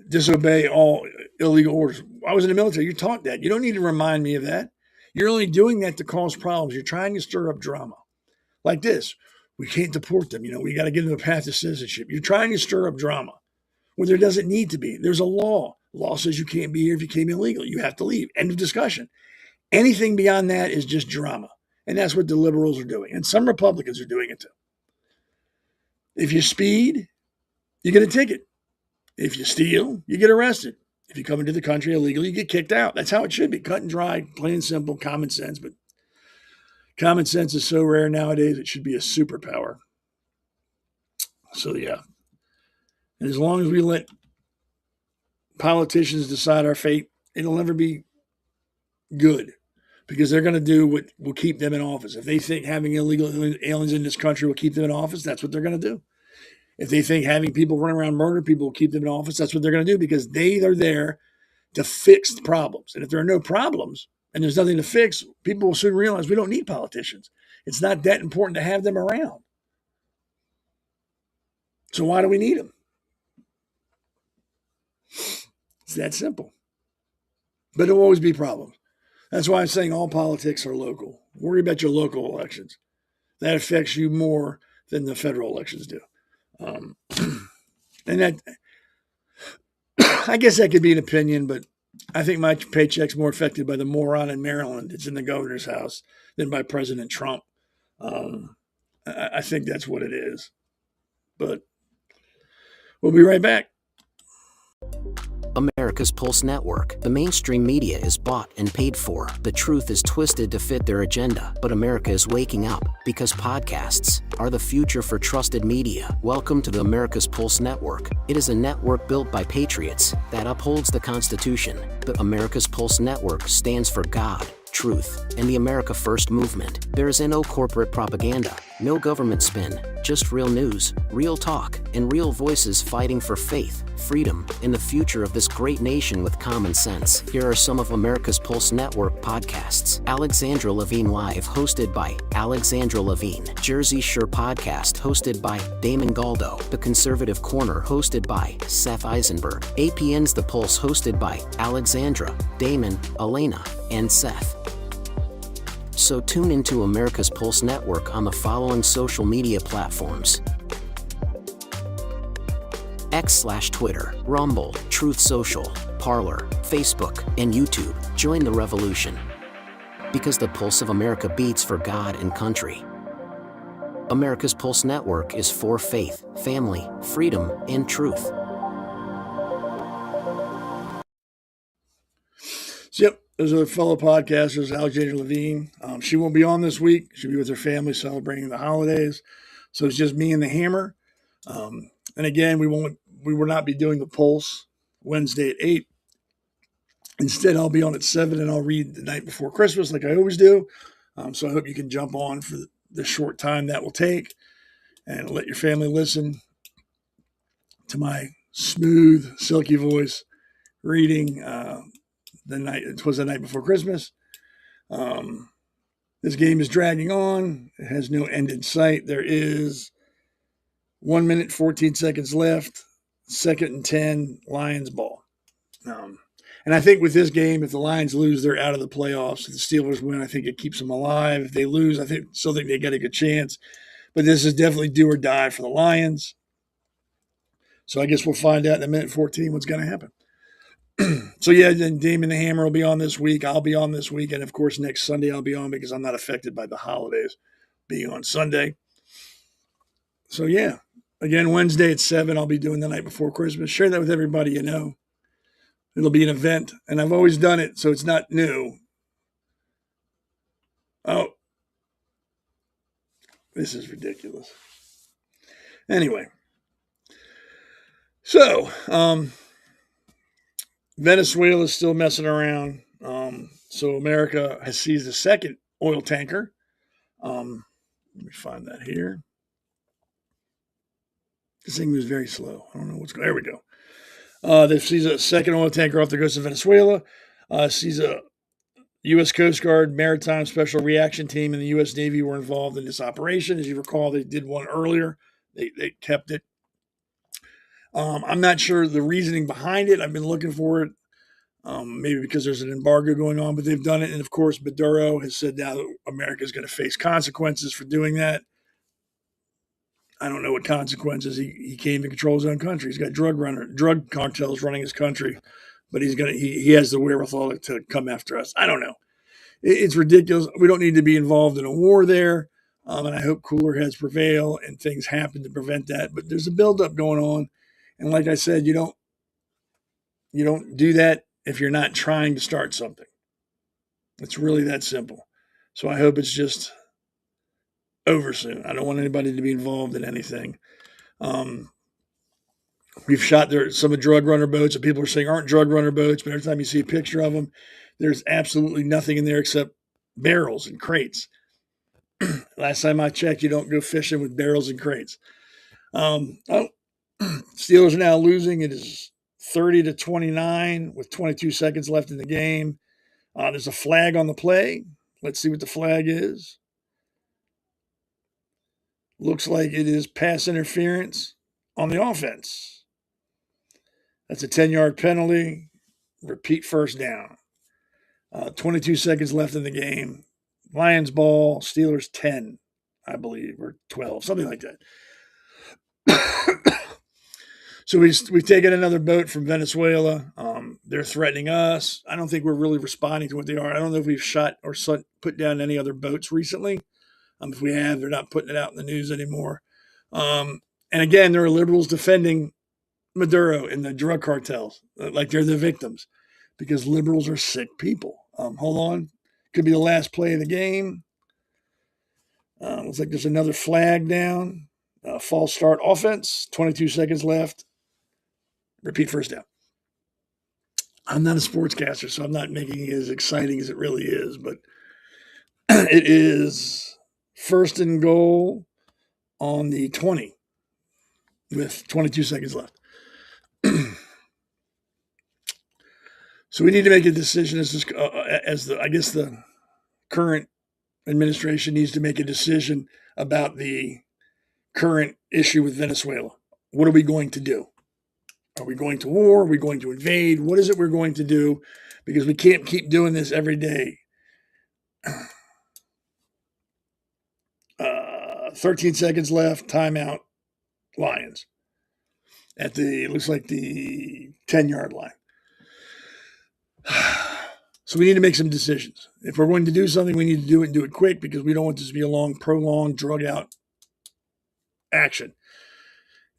disobey all illegal orders. I was in the military. You're taught that. You don't need to remind me of that. You're only doing that to cause problems. You're trying to stir up drama. Like this. We can't deport them. We got to give them a path to citizenship. You're trying to stir up drama where there doesn't need to be. There's a law. The law says you can't be here if you came illegal. You have to leave. End of discussion. Anything beyond that is just drama. And that's what the liberals are doing. And some Republicans are doing it too. If you speed, you get a ticket. If you steal, you get arrested. If you come into the country illegally, you get kicked out. That's how it should be. Cut and dry, plain and simple, common sense. But common sense is so rare nowadays, it should be a superpower. So, yeah. And as long as we let politicians decide our fate, it'll never be good, because they're going to do what will keep them in office. If they think having illegal aliens in this country will keep them in office, that's what they're going to do. If they think having people run around murder people will keep them in office, that's what they're going to do, because they are there to fix the problems. And if there are no problems and there's nothing to fix, people will soon realize we don't need politicians. It's not that important to have them around. So why do we need them? It's that simple. But there will always be problems. That's why I'm saying all politics are local. Worry about your local elections. That affects you more than the federal elections do. And that, I guess that could be an opinion, but I think my paycheck's more affected by the moron in Maryland that's in the governor's house than by President Trump. I think that's what it is. But we'll be right back. America's Pulse Network. The mainstream media is bought and paid for. The truth is twisted to fit their agenda. But America is waking up because podcasts are the future for trusted media. Welcome to the America's Pulse Network. It is a network built by patriots that upholds the Constitution. The America's Pulse Network stands for God, truth, and the America First movement. There is no corporate propaganda, no government spin, just real news, real talk, and real voices fighting for faith, freedom, and the future of this great nation with common sense. Here are some of America's Pulse Network podcasts. Alexandra Levine Live, hosted by Alexandra Levine. Jersey Shore Podcast, hosted by Damon Galdo. The Conservative Corner, hosted by Seth Eisenberg. APN's The Pulse, hosted by Alexandra, Damon, Elena, and Seth. So tune into America's Pulse Network on the following social media platforms: X/Twitter, Rumble, Truth Social, Parler, Facebook, and YouTube. Join the revolution. Because the pulse of America beats for God and country. America's Pulse Network is for faith, family, freedom, and truth. Yep, those are fellow podcasters, Alexandra Levine. She won't be on this week. She'll be with her family celebrating the holidays. So it's just me and the Hammer. And again, we will not be doing the Pulse Wednesday at 8. Instead, I'll be on at 7 and I'll read the night before Christmas like I always do. So I hope you can jump on for the short time that will take and let your family listen to my smooth, silky voice reading it was the night before Christmas. This game is dragging on. It has no end in sight. There is 1 minute, 14 seconds left. 2nd and 10, Lions ball. And I think with this game, if the Lions lose, they're out of the playoffs. If the Steelers win, I think it keeps them alive. If they lose, I still think they got a good chance. But this is definitely do or die for the Lions. So I guess we'll find out in a minute 14 what's going to happen. So yeah, then Damon the Hammer will be on this week. I'll be on this week. And of course, next Sunday I'll be on because I'm not affected by the holidays being on Sunday. So yeah, again, Wednesday at 7, I'll be doing the night before Christmas. Share that with everybody you know. It'll be an event, and I've always done it, so it's not new. Oh, this is ridiculous. Anyway, so Venezuela is still messing around. So America has seized a second oil tanker. Let me find that here. This thing was very slow. I don't know what's going on. There we go. They've seized a second oil tanker off the coast of Venezuela. Seized a U.S. Coast Guard Maritime Special Reaction Team and the U.S. Navy were involved in this operation. As you recall, they did one earlier. They kept it. I'm not sure the reasoning behind it. I've been looking for it. Maybe because there's an embargo going on, but they've done it. And of course, Maduro has said now that America is going to face consequences for doing that. I don't know what consequences. He can't even control his own country. He's got drug cartels running his country, but he has the wherewithal to come after us. I don't know. It's ridiculous. We don't need to be involved in a war there. And I hope cooler heads prevail and things happen to prevent that. But there's a buildup going on. And like I said, you don't do that if you're not trying to start something. It's really that simple. So I hope it's just over soon. I don't want anybody to be involved in anything. We've shot some of drug runner boats, and people are saying aren't drug runner boats, but every time you see a picture of them, there's absolutely nothing in there except barrels and crates. Last time I checked, you don't go fishing with barrels and crates. Steelers are now losing. It is 30-29 with 22 seconds left in the game. There's a flag on the play. Let's see what the flag is. Looks like it is pass interference. on the offense. That's a 10-yard penalty. Repeat first down. 22 seconds left in the game. Lions ball, Steelers 10, I believe, or 12, something like that. So we've taken another boat from Venezuela. They're threatening us. I don't think we're really responding to what they are. I don't know if we've shot or put down any other boats recently. If we have, they're not putting it out in the news anymore. And again, there are liberals defending Maduro and the drug cartels like they're the victims because liberals are sick people. Hold on. Could be the last play of the game. Looks like there's another flag down. False start offense. 22 seconds left. Repeat first down. I'm not a sportscaster, so I'm not making it as exciting as it really is, but it is first and goal on the 20 with 22 seconds left. So we need to make a decision I guess the current administration needs to make a decision about the current issue with Venezuela. What are we going to do? Are we going to war? Are we going to invade? What is it we're going to do? Because we can't keep doing this every day. 13 seconds left. Timeout. Lions. Looks like the 10-yard line. So we need to make some decisions. If we're going to do something, we need to do it and do it quick because we don't want this to be a long, prolonged, drug-out action.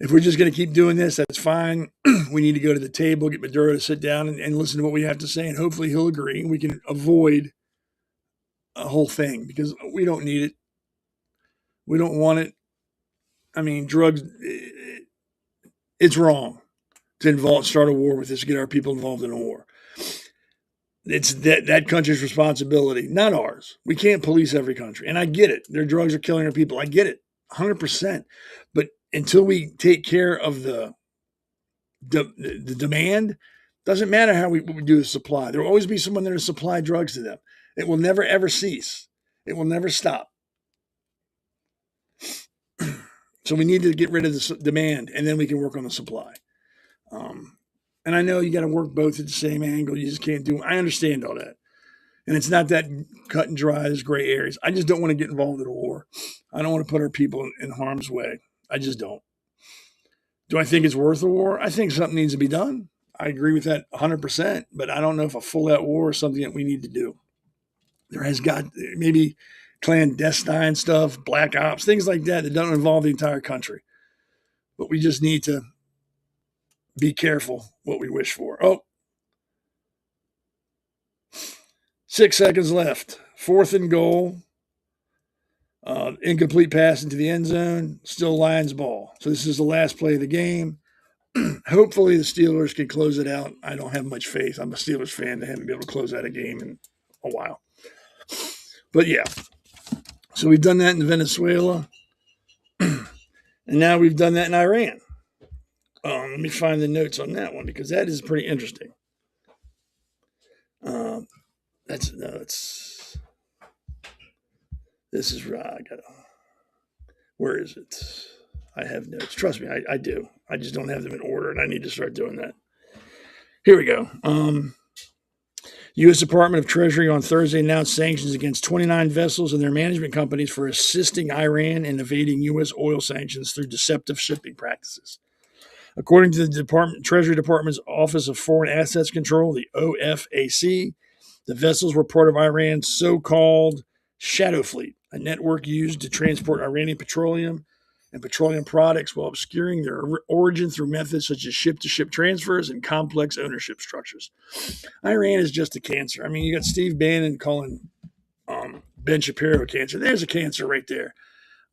If we're just going to keep doing this, that's fine. We need to go to the table, get Maduro to sit down and listen to what we have to say, and hopefully he'll agree. And we can avoid a whole thing because we don't need it. We don't want it. I mean, drugs, it's wrong to start a war with this, to get our people involved in a war. It's that country's responsibility, not ours. We can't police every country. And I get it. Their drugs are killing our people. I get it, 100%. But until we take care of the demand, doesn't matter how we do the supply. There will always be someone there to supply drugs to them. It will never, ever cease. It will never stop. So we need to get rid of the demand, and then we can work on the supply. And I know you got to work both at the same angle. You just can't do it. I understand all that. And it's not that cut and dry. There's gray areas. I just don't want to get involved in a war. I don't want to put our people in harm's way. I just don't. Do I think it's worth a war? I think something needs to be done. I agree with that 100%, but I don't know if a full-out war is something that we need to do. There has got maybe clandestine stuff, black ops, things like that don't involve the entire country. But we just need to be careful what we wish for. 6 seconds left. 4th and goal. Incomplete pass into the end zone. Still Lions ball. So this is the last play of the game. Hopefully the Steelers can close it out. I don't have much faith. I'm a Steelers fan. They haven't been able to close out a game in a while. But yeah. So we've done that in Venezuela. And now we've done that in Iran. Let me find the notes on that one because that is pretty interesting. Where is it? I have notes. Trust me, I do. I just don't have them in order, and I need to start doing that. Here we go. U.S. Department of Treasury on Thursday announced sanctions against 29 vessels and their management companies for assisting Iran in evading U.S. oil sanctions through deceptive shipping practices. According to the Treasury Department's Office of Foreign Assets Control, the OFAC, the vessels were part of Iran's so-called shadow fleet, a network used to transport Iranian petroleum and petroleum products while obscuring their origin through methods such as ship-to-ship transfers and complex ownership structures. Iran is just a cancer. I mean, you got Steve Bannon calling Ben Shapiro cancer. There's a cancer right there.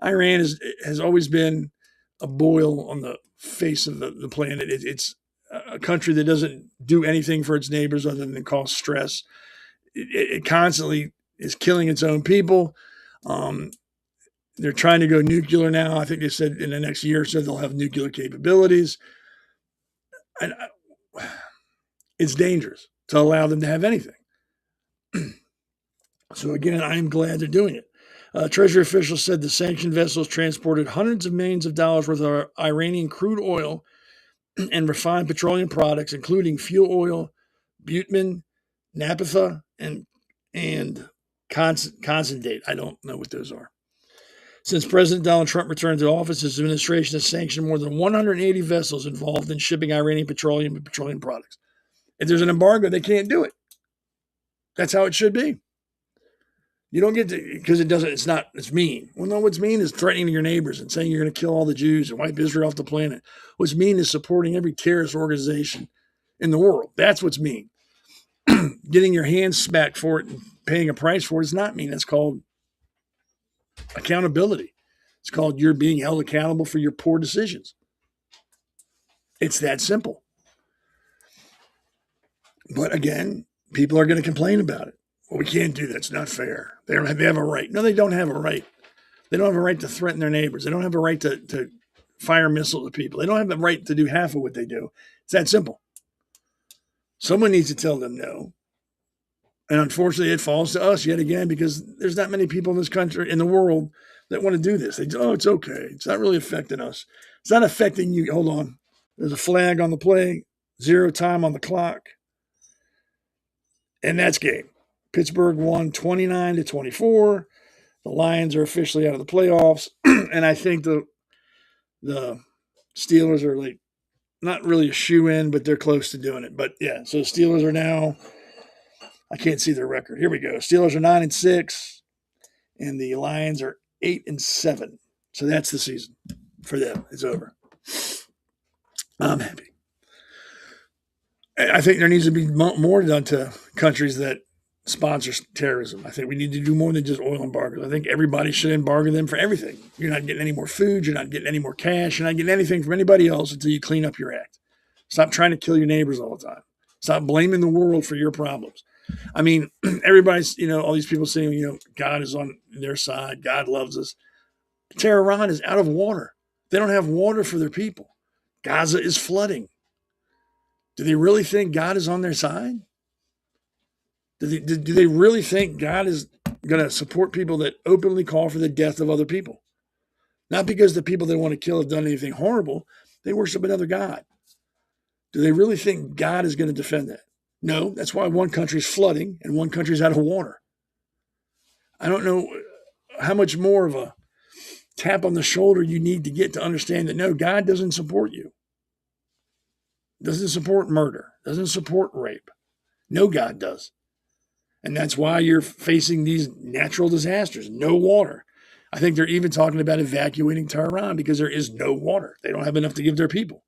Iran has always been a boil on the face of the planet. It's a country that doesn't do anything for its neighbors other than cause stress. It constantly is killing its own people. They're trying to go nuclear now. I think they said in the next year or so they'll have nuclear capabilities. And it's dangerous to allow them to have anything. So again, I'm glad they're doing it. Treasury officials said the sanctioned vessels transported hundreds of millions of dollars worth of Iranian crude oil and refined petroleum products, including fuel oil, bitumen, naphtha, and condensate. I don't know what those are. Since President Donald Trump returned to office, his administration has sanctioned more than 180 vessels involved in shipping Iranian petroleum and petroleum products. If there's an embargo, they can't do it. That's how it should be. You don't get to, because it's mean. Well, no, what's mean is threatening your neighbors and saying you're going to kill all the Jews and wipe Israel off the planet. What's mean is supporting every terrorist organization in the world. That's what's mean. Getting your hands smacked for it and paying a price for it is not mean. That's called accountability. It's called you're being held accountable for your poor decisions. It's that simple. But again, people are going to complain about it. Well, we can't do that. It's not fair. They have a right. No, they don't have a right. They don't have a right to threaten their neighbors. They don't have a right to fire missiles at people. They don't have the right to do half of what they do. It's that simple. Someone needs to tell them no. And unfortunately, it falls to us yet again because there's not many people in this country, in the world, that want to do this. They go, oh, it's okay. It's not really affecting us. It's not affecting you. Hold on. There's a flag on the play, 0 time on the clock. And that's game. Pittsburgh won 29-24. The Lions are officially out of the playoffs. And I think the Steelers are like not really a shoe-in, but they're close to doing it. But yeah, so the Steelers are now, I can't see their record. Here we go. Steelers are 9-6, and the Lions are 8-7. So that's the season for them. It's over. I'm happy. I think there needs to be more done to countries that sponsor terrorism. I think we need to do more than just oil embargoes. I think everybody should embargo them for everything. You're not getting any more food. You're not getting any more cash. You're not getting anything from anybody else until you clean up your act. Stop trying to kill your neighbors all the time. Stop blaming the world for your problems. I mean, everybody's, all these people saying, God is on their side. God loves us. Tehran is out of water. They don't have water for their people. Gaza is flooding. Do they really think God is on their side? Do they really think God is going to support people that openly call for the death of other people? Not because the people they want to kill have done anything horrible. They worship another God. Do they really think God is going to defend that? No, that's why one country's flooding and one country's out of water. I don't know how much more of a tap on the shoulder you need to get to understand that, no, God doesn't support you. Doesn't support murder. Doesn't support rape. No, God does. And that's why you're facing these natural disasters. No water. I think they're even talking about evacuating Tehran because there is no water. They don't have enough to give their people.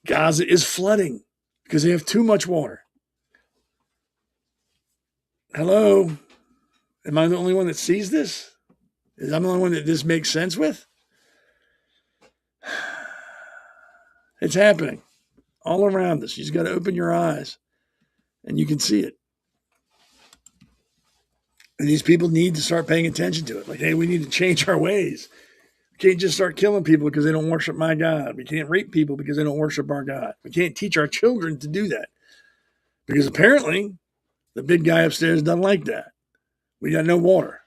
Gaza is flooding because they have too much water. Hello? Am I the only one that sees this? Am I the only one that this makes sense with? It's happening all around us. You just got to open your eyes and you can see it. And these people need to start paying attention to it. Like, hey, we need to change our ways. We can't just start killing people because they don't worship my God. We can't rape people because they don't worship our God. We can't teach our children to do that because apparently the big guy upstairs doesn't like that. We got no water,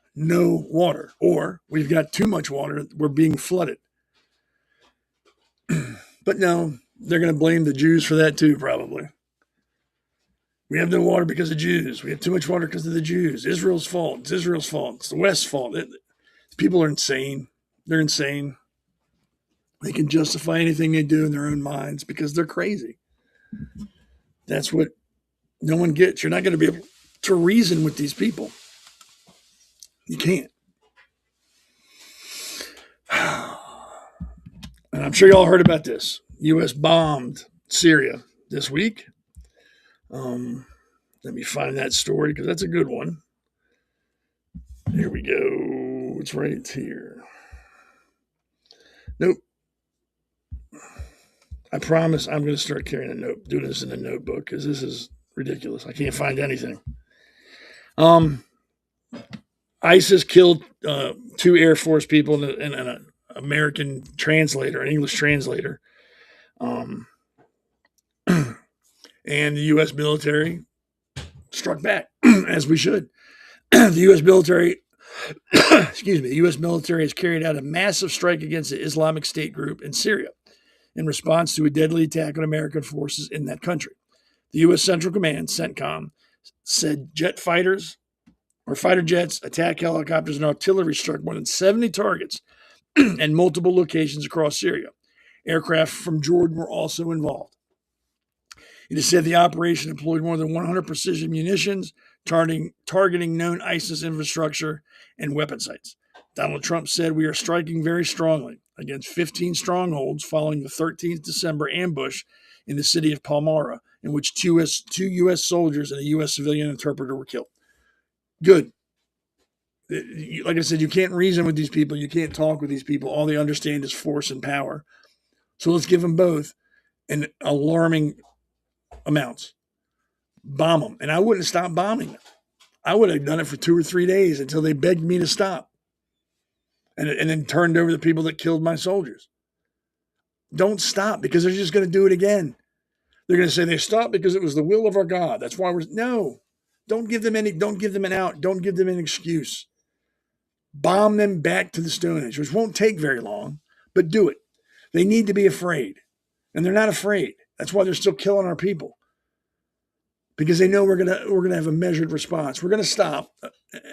or we've got too much water. We're being flooded. But no, they're going to blame the Jews for that too, probably. We have no water because of Jews. We have too much water because of the Jews. Israel's fault. It's Israel's fault. It's the West's fault. People are insane. They're insane. They can justify anything they do in their own minds because they're crazy. That's what no one gets. You're not going to be able to reason with these people. You can't. And I'm sure y'all heard about this. U.S. bombed Syria this week. Let me find that story because that's a good one. Here we go. It's right here. Nope. I promise I'm going to start carrying a note, doing this in a notebook because this is ridiculous. I can't find anything. ISIS killed 2 Air Force people and an American translator, an English translator. And the U.S. military struck back, as we should. The U.S. military Excuse me. The U.S. military has carried out a massive strike against the Islamic State group in Syria in response to a deadly attack on American forces in that country. The U.S. Central Command, CENTCOM, said jet fighters or fighter jets, attack helicopters, and artillery struck more than 70 targets and multiple locations across Syria. Aircraft from Jordan were also involved. It is said the operation employed more than 100 precision munitions, targeting known ISIS infrastructure and weapon sites. Donald Trump said, "We are striking very strongly against 15 strongholds following the 13th December ambush in the city of Parler, in which two U.S. soldiers and a U.S. civilian interpreter were killed." Good. Like I said, you can't reason with these people. You can't talk with these people. All they understand is force and power. So let's give them both in alarming amounts. Bomb them. And I wouldn't stop bombing them. I would have done it for 2 or 3 days until they begged me to stop. And then turned over the people that killed my soldiers. Don't stop, because they're just going to do it again. They're going to say they stopped because it was the will of our God. That's why no. Don't give them an out. Don't give them an excuse. Bomb them back to the Stone Age, which won't take very long, but do it. They need to be afraid. And they're not afraid. That's why they're still killing our people. Because they know we're gonna have a measured response. We're gonna stop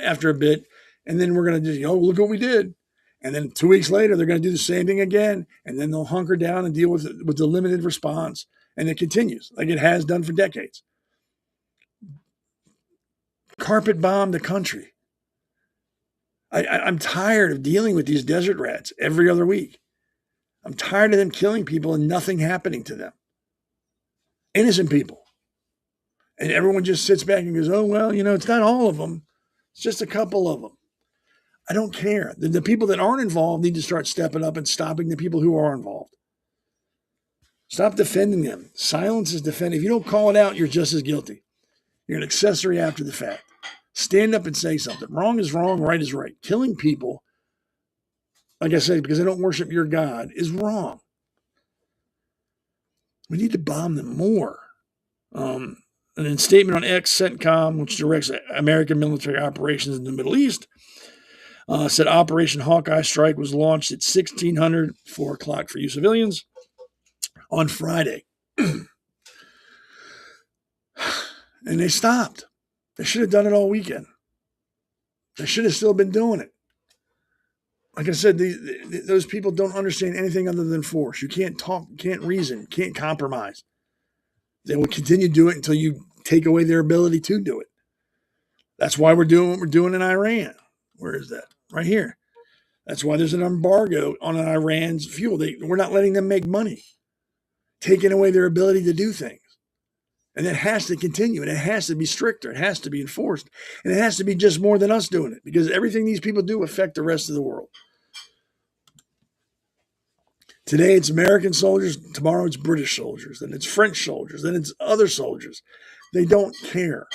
after a bit, and then we're gonna just, look what we did. And then 2 weeks later, they're gonna do the same thing again, and then they'll hunker down and deal with the limited response, and it continues like it has done for decades. Carpet bomb the country. I'm tired of dealing with these desert rats every other week. I'm tired of them killing people and nothing happening to them. Innocent people. And everyone just sits back and goes, oh, well, it's not all of them. It's just a couple of them. I don't care. The people that aren't involved need to start stepping up and stopping the people who are involved. Stop defending them. Silence is defending. If you don't call it out, you're just as guilty. You're an accessory after the fact. Stand up and say something. Wrong is wrong, right is right. Killing people, like I said, because they don't worship your God, is wrong. We need to bomb them more. And in a statement on X, CENTCOM, which directs American military operations in the Middle East, said Operation Hawkeye Strike was launched at 1600, 4 o'clock for you civilians, on Friday. And they stopped. They should have done it all weekend. They should have still been doing it. Like I said, those people don't understand anything other than force. You can't talk, can't reason, can't compromise. They will continue to do it until you take away their ability to do it. That's why we're doing what we're doing in Iran. Where is that? Right here. That's why there's an embargo on Iran's fuel. We're not letting them make money, taking away their ability to do things. And it has to continue, and it has to be stricter. It has to be enforced. And it has to be just more than us doing it, because everything these people do affect the rest of the world. Today it's American soldiers. Tomorrow it's British soldiers. Then it's French soldiers. Then it's other soldiers. They don't care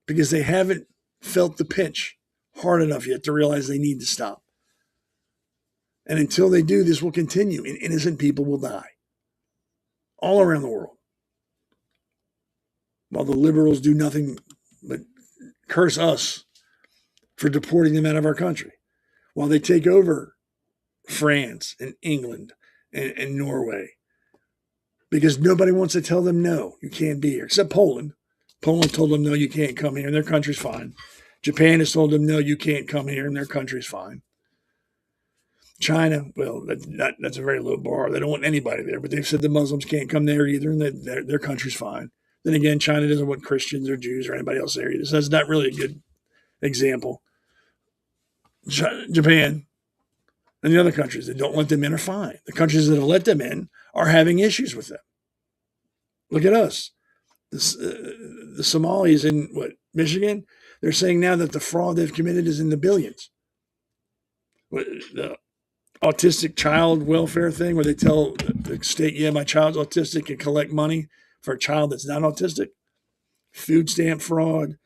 because they haven't felt the pinch hard enough yet to realize they need to stop. And until they do, this will continue, and innocent people will die all around the world. While the liberals do nothing but curse us for deporting them out of our country. While they take over France and England and Norway. Because nobody wants to tell them, no, you can't be here. Except Poland. Poland told them, no, you can't come here, and their country's fine. Japan has told them, no, you can't come here, and their country's fine. China, well, that's a very low bar. They don't want anybody there, but they've said the Muslims can't come there either, and their country's fine. Then again, China doesn't want Christians or Jews or anybody else there either. So that's not really a good example. Japan and the other countries that don't let them in are fine. The countries that have let them in are having issues with them. Look at us. The Somalis in Michigan, they're saying now that the fraud they've committed is in the billions. The autistic child welfare thing where they tell the state, yeah, my child's autistic, and collect money for a child that's not autistic. Food stamp fraud,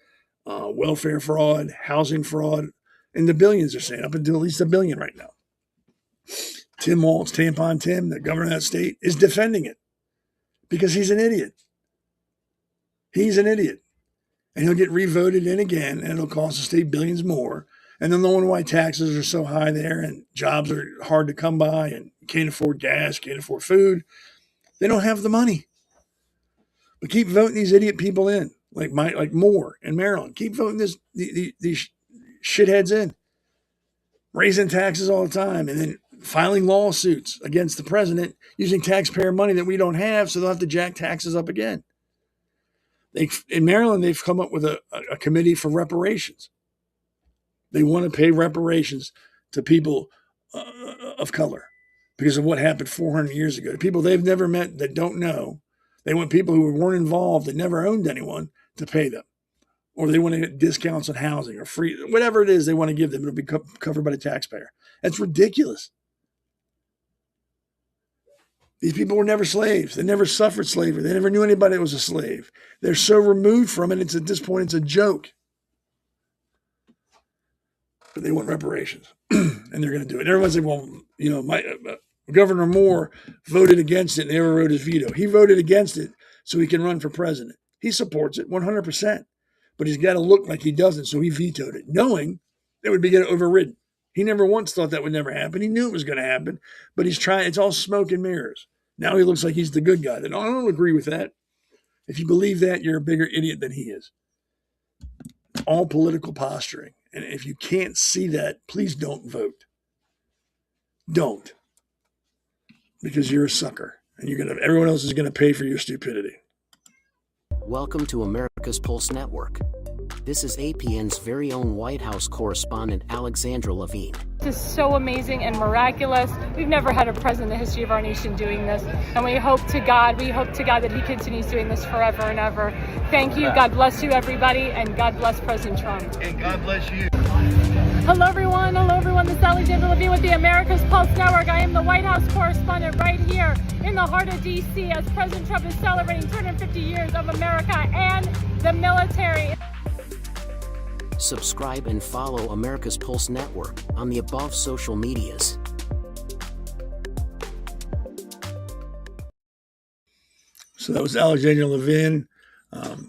welfare fraud, housing fraud, in the billions, they're saying, up until at least $1 billion right now. Tim Walz, Tampon Tim, the governor of that state, is defending it because he's an idiot. He's an idiot. And he'll get revoted in again, and it'll cost the state billions more. And then the wonder why taxes are so high there and jobs are hard to come by and can't afford gas, can't afford food. They don't have the money. But keep voting these idiot people in, like Moore in Maryland. Keep voting these shitheads in, raising taxes all the time, and then filing lawsuits against the president using taxpayer money that we don't have, so they'll have to jack taxes up again. In Maryland, they've come up with a committee for reparations. They want to pay reparations to people of color because of what happened 400 years ago. People they've never met that don't know. They want people who weren't involved that never owned anyone to pay them. Or they want to get discounts on housing or free, whatever it is they want to give them. It'll be covered by the taxpayer. That's ridiculous. These people were never slaves. They never suffered slavery. They never knew anybody that was a slave. They're so removed from it, it's at this point, it's a joke. But they want reparations, and they're going to do it. Everyone's like, well, Governor Moore voted against it and never wrote his veto. He voted against it so he can run for president. He supports it 100%, but he's got to look like he doesn't, so he vetoed it, knowing it would be getting overridden. He never once thought that would never happen. He knew it was going to happen, but he's trying. It's all smoke and mirrors. Now he looks like he's the good guy. I don't agree with that. If you believe that, you're a bigger idiot than he is. All political posturing. And if you can't see that, please don't vote. Don't. Because you're a sucker. And everyone else is going to pay for your stupidity. Welcome to America's Pulse Network. This is APN's very own White House correspondent, Alexandra Levine. This is so amazing and miraculous. We've never had a president in the history of our nation doing this. And we hope to God that he continues doing this forever and ever. Thank you. God bless you, everybody. And God bless President Trump. And God bless you. Hello, everyone. This is Alexandra Levine with the America's Pulse Network. I am the White House correspondent right here in the heart of D.C. as President Trump is celebrating 250 years of America and the military. Subscribe and follow America's Pulse Network on the above social medias. So that was Alexandra Levine.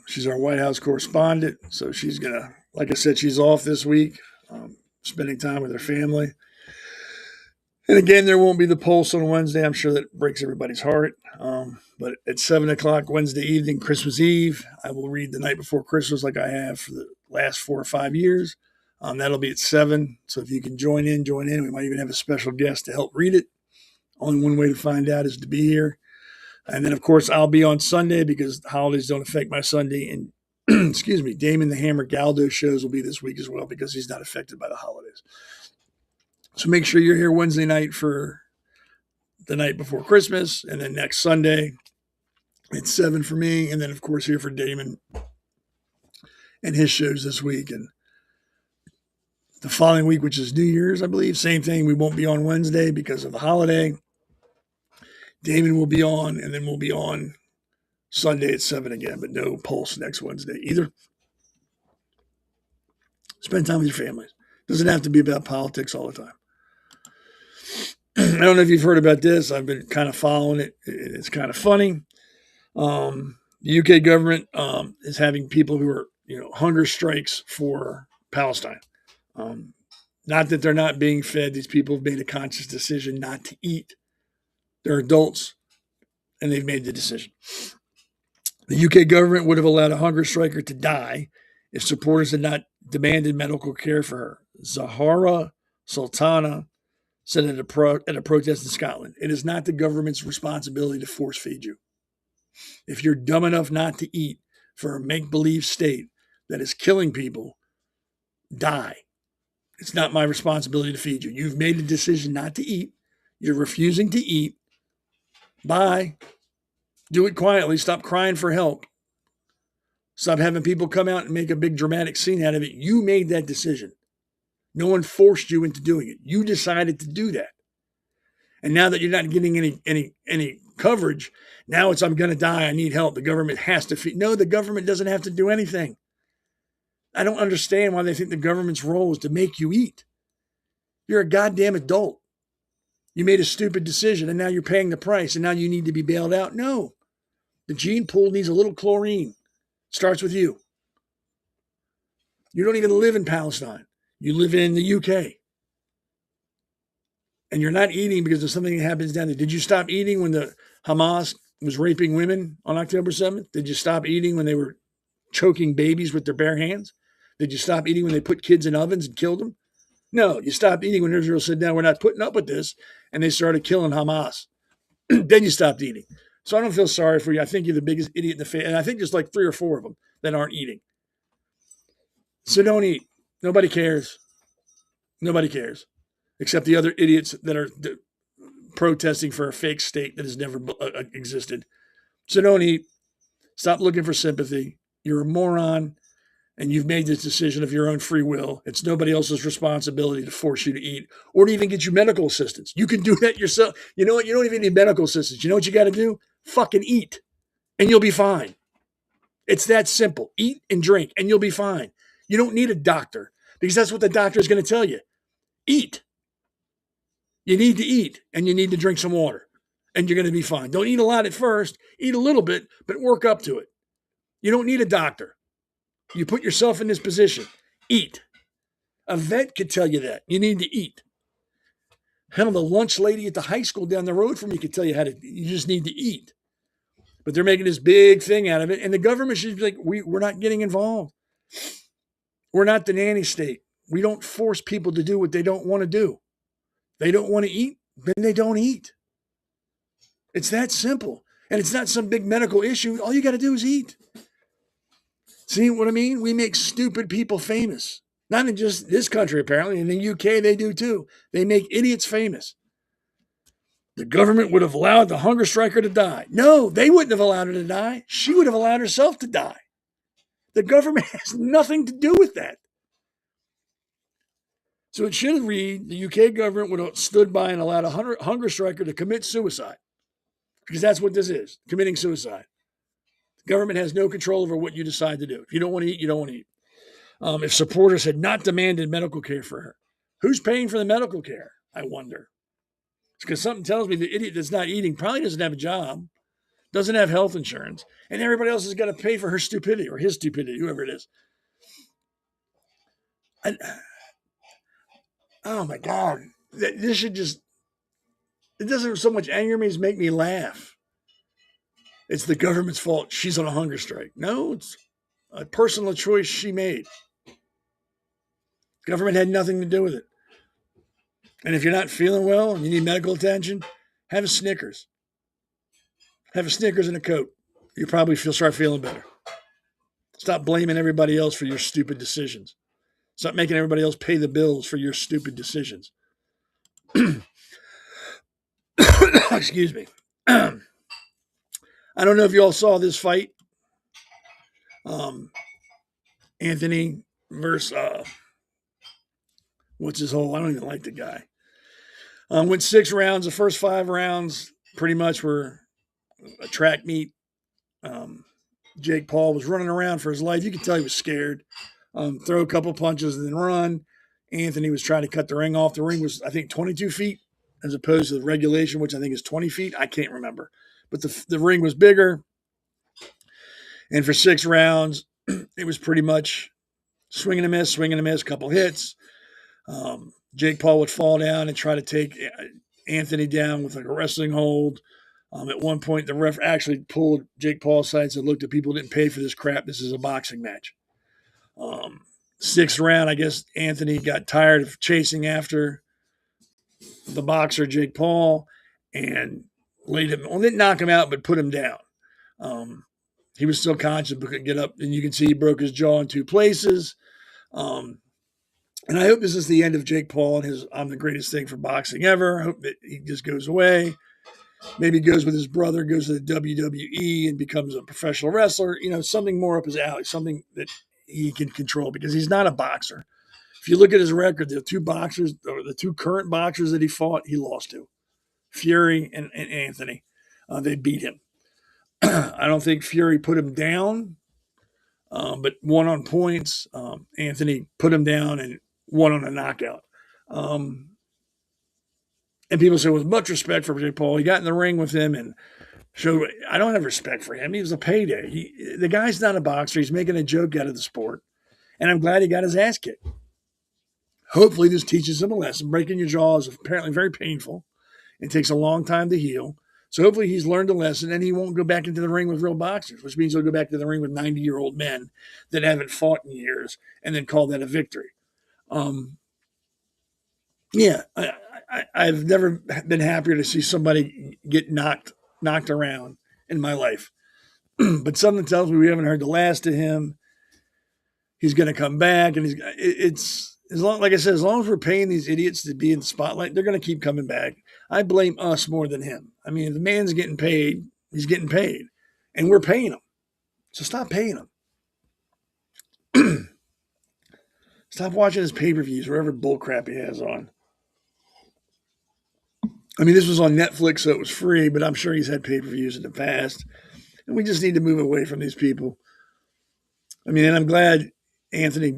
She's our White House correspondent. So she's going to, like I said, she's off this week, spending time with her family. And again, there won't be the Pulse on Wednesday. I'm sure that breaks everybody's heart. But at 7 o'clock Wednesday evening, Christmas Eve, I will read The Night Before Christmas like I have for the last 4 or 5 years. That'll be at 7. So if you can join in. We might even have a special guest to help read it. Only one way to find out is to be here. And then, of course, I'll be on Sunday because the holidays don't affect my Sunday. And, excuse me, Damon the Hammer Galdo shows will be this week as well because he's not affected by the holidays. So make sure you're here Wednesday night for The Night Before Christmas. And then next Sunday, it's 7 for me. And then, of course, here for Damon and his shows this week. And the following week, which is New Year's, I believe, same thing. We won't be on Wednesday because of the holiday. Damon will be on, and then we'll be on Sunday at 7 again, but no Pulse next Wednesday either. Spend time with your families. Doesn't have to be about politics all the time. I don't know if you've heard about this. I've been kind of following it. It's kind of funny. The UK government is having people who are, hunger strikes for Palestine. Not that they're not being fed. These people have made a conscious decision not to eat. They're adults, and they've made the decision. The UK government would have allowed a hunger striker to die if supporters had not demanded medical care for her. Zahara Sultana said at a protest in Scotland, "It is not the government's responsibility to force feed you. If you're dumb enough not to eat for a make-believe state that is killing people, die. It's not my responsibility to feed you. You've made a decision not to eat. You're refusing to eat. Bye. Do it quietly. Stop crying for help. Stop having people come out and make a big dramatic scene out of it. You made that decision. No one forced you into doing it. You decided to do that. And now that you're not getting any coverage, now it's I'm going to die. I need help. The government has to feed. No, the government doesn't have to do anything. I don't understand why they think the government's role is to make you eat. You're a goddamn adult. You made a stupid decision and now you're paying the price and now you need to be bailed out. No. The gene pool needs a little chlorine. Starts with you. You don't even live in Palestine. You live in the UK and you're not eating because of something that happens down there. Did you stop eating when the Hamas was raping women on October 7th? Did you stop eating when they were choking babies with their bare hands? Did you stop eating when they put kids in ovens and killed them? No, you stopped eating when Israel said, no, we're not putting up with this. And they started killing Hamas. Then you stopped eating. So I don't feel sorry for you. I think you're the biggest idiot in the family. And I think there's like 3 or 4 of them that aren't eating. So don't eat. Nobody cares. Nobody cares. Except the other idiots that are protesting for a fake state that has never existed. So don't eat. Stop looking for sympathy. You're a moron, and you've made this decision of your own free will. It's nobody else's responsibility to force you to eat or to even get you medical assistance. You can do that yourself. You know what? You don't even need medical assistance. You know what you got to do? Fucking eat, and you'll be fine. It's that simple. Eat and drink, and you'll be fine. You don't need a doctor because that's what the doctor is going to tell you. Eat. You need to eat, and you need to drink some water, and you're going to be fine. Don't eat a lot at first. Eat a little bit, but work up to it. You don't need a doctor. You put yourself in this position. Eat. A vet could tell you that. You need to eat. Hell, the lunch lady at the high school down the road from you could tell you you just need to eat. But they're making this big thing out of it, and the government should be like, we're not getting involved. We're not the nanny state. We don't force people to do what they don't want to do. They don't want to eat, then they don't eat. It's that simple. And it's not some big medical issue. All you got to do is eat. See what I mean? We make stupid people famous. Not in just this country, apparently. In the UK, they do too. They make idiots famous. The government would have allowed the hunger striker to die. No, they wouldn't have allowed her to die. She would have allowed herself to die. The government has nothing to do with that. So it should read, the UK government would have stood by and allowed a hunger striker to commit suicide. Because that's what this is, committing suicide. The government has no control over what you decide to do. If you don't want to eat, you don't want to eat. If supporters had not demanded medical care for her, who's paying for the medical care, I wonder? It's because something tells me the idiot that's not eating probably doesn't have a job, doesn't have health insurance, and everybody else has got to pay for her stupidity or his stupidity, whoever it is. Oh my God, this should just, it doesn't so much anger me as make me laugh. It's the government's fault. She's on a hunger strike. No, it's a personal choice she made. Government had nothing to do with it. And if you're not feeling well and you need medical attention, have a Snickers. Have a Snickers and a Coke. You probably start feeling better. Stop blaming everybody else for your stupid decisions. Stop making everybody else pay the bills for your stupid decisions. Excuse me. I don't know if you all saw this fight. Anthony versus, what's his whole, I don't even like the guy. Went 6 rounds. The first 5 rounds pretty much were a track meet. Jake Paul was running around for his life. You could tell he was scared. Throw a couple punches and then run. Anthony was trying to cut the ring off. The ring was, I think, 22 feet as opposed to the regulation, which I think is 20 feet. I can't remember. But the ring was bigger. And for 6 rounds, it was pretty much swing and a miss, couple hits. Jake Paul would fall down and try to take Anthony down with like a wrestling hold. At one point, the ref actually pulled Jake Paul aside and said, look, the people didn't pay for this crap. This is a boxing match. 6th round, I guess Anthony got tired of chasing after the boxer, Jake Paul, and laid him, well, didn't knock him out, but put him down. He was still conscious, but couldn't get up. And you can see he broke his jaw in 2 places. And I hope this is the end of Jake Paul and his I'm the greatest thing for boxing ever. I hope that he just goes away. Maybe goes with his brother, goes to the WWE and becomes a professional wrestler. You know, something more up his alley, something that he can control because he's not a boxer. If you look at his record, the 2 boxers, or the 2 current boxers that he fought, he lost to. Fury and Anthony. They beat him. I don't think Fury put him down, but won on points. Anthony put him down and won on a knockout. And people say, with much respect for Jake Paul, he got in the ring with him and showed, I don't have respect for him. He was a payday. The guy's not a boxer. He's making a joke out of the sport. And I'm glad he got his ass kicked. Hopefully this teaches him a lesson. Breaking your jaw is apparently very painful. It takes a long time to heal. So hopefully he's learned a lesson and he won't go back into the ring with real boxers, which means he'll go back to the ring with 90-year-old men that haven't fought in years and then call that a victory. Yeah, I've never been happier to see somebody get knocked around in my life. But something tells me we haven't heard the last of him. He's going to come back, and it's as long, like I said, as long as we're paying these idiots to be in the spotlight, they're going to keep coming back. I blame us more than him. I mean, if the man's getting paid, he's getting paid, and we're paying him. So stop paying him. Stop watching his pay-per-views, whatever bullcrap he has on. I mean, this was on Netflix, so it was free, but I'm sure he's had pay-per-views in the past. And we just need to move away from these people. I mean, and I'm glad Anthony,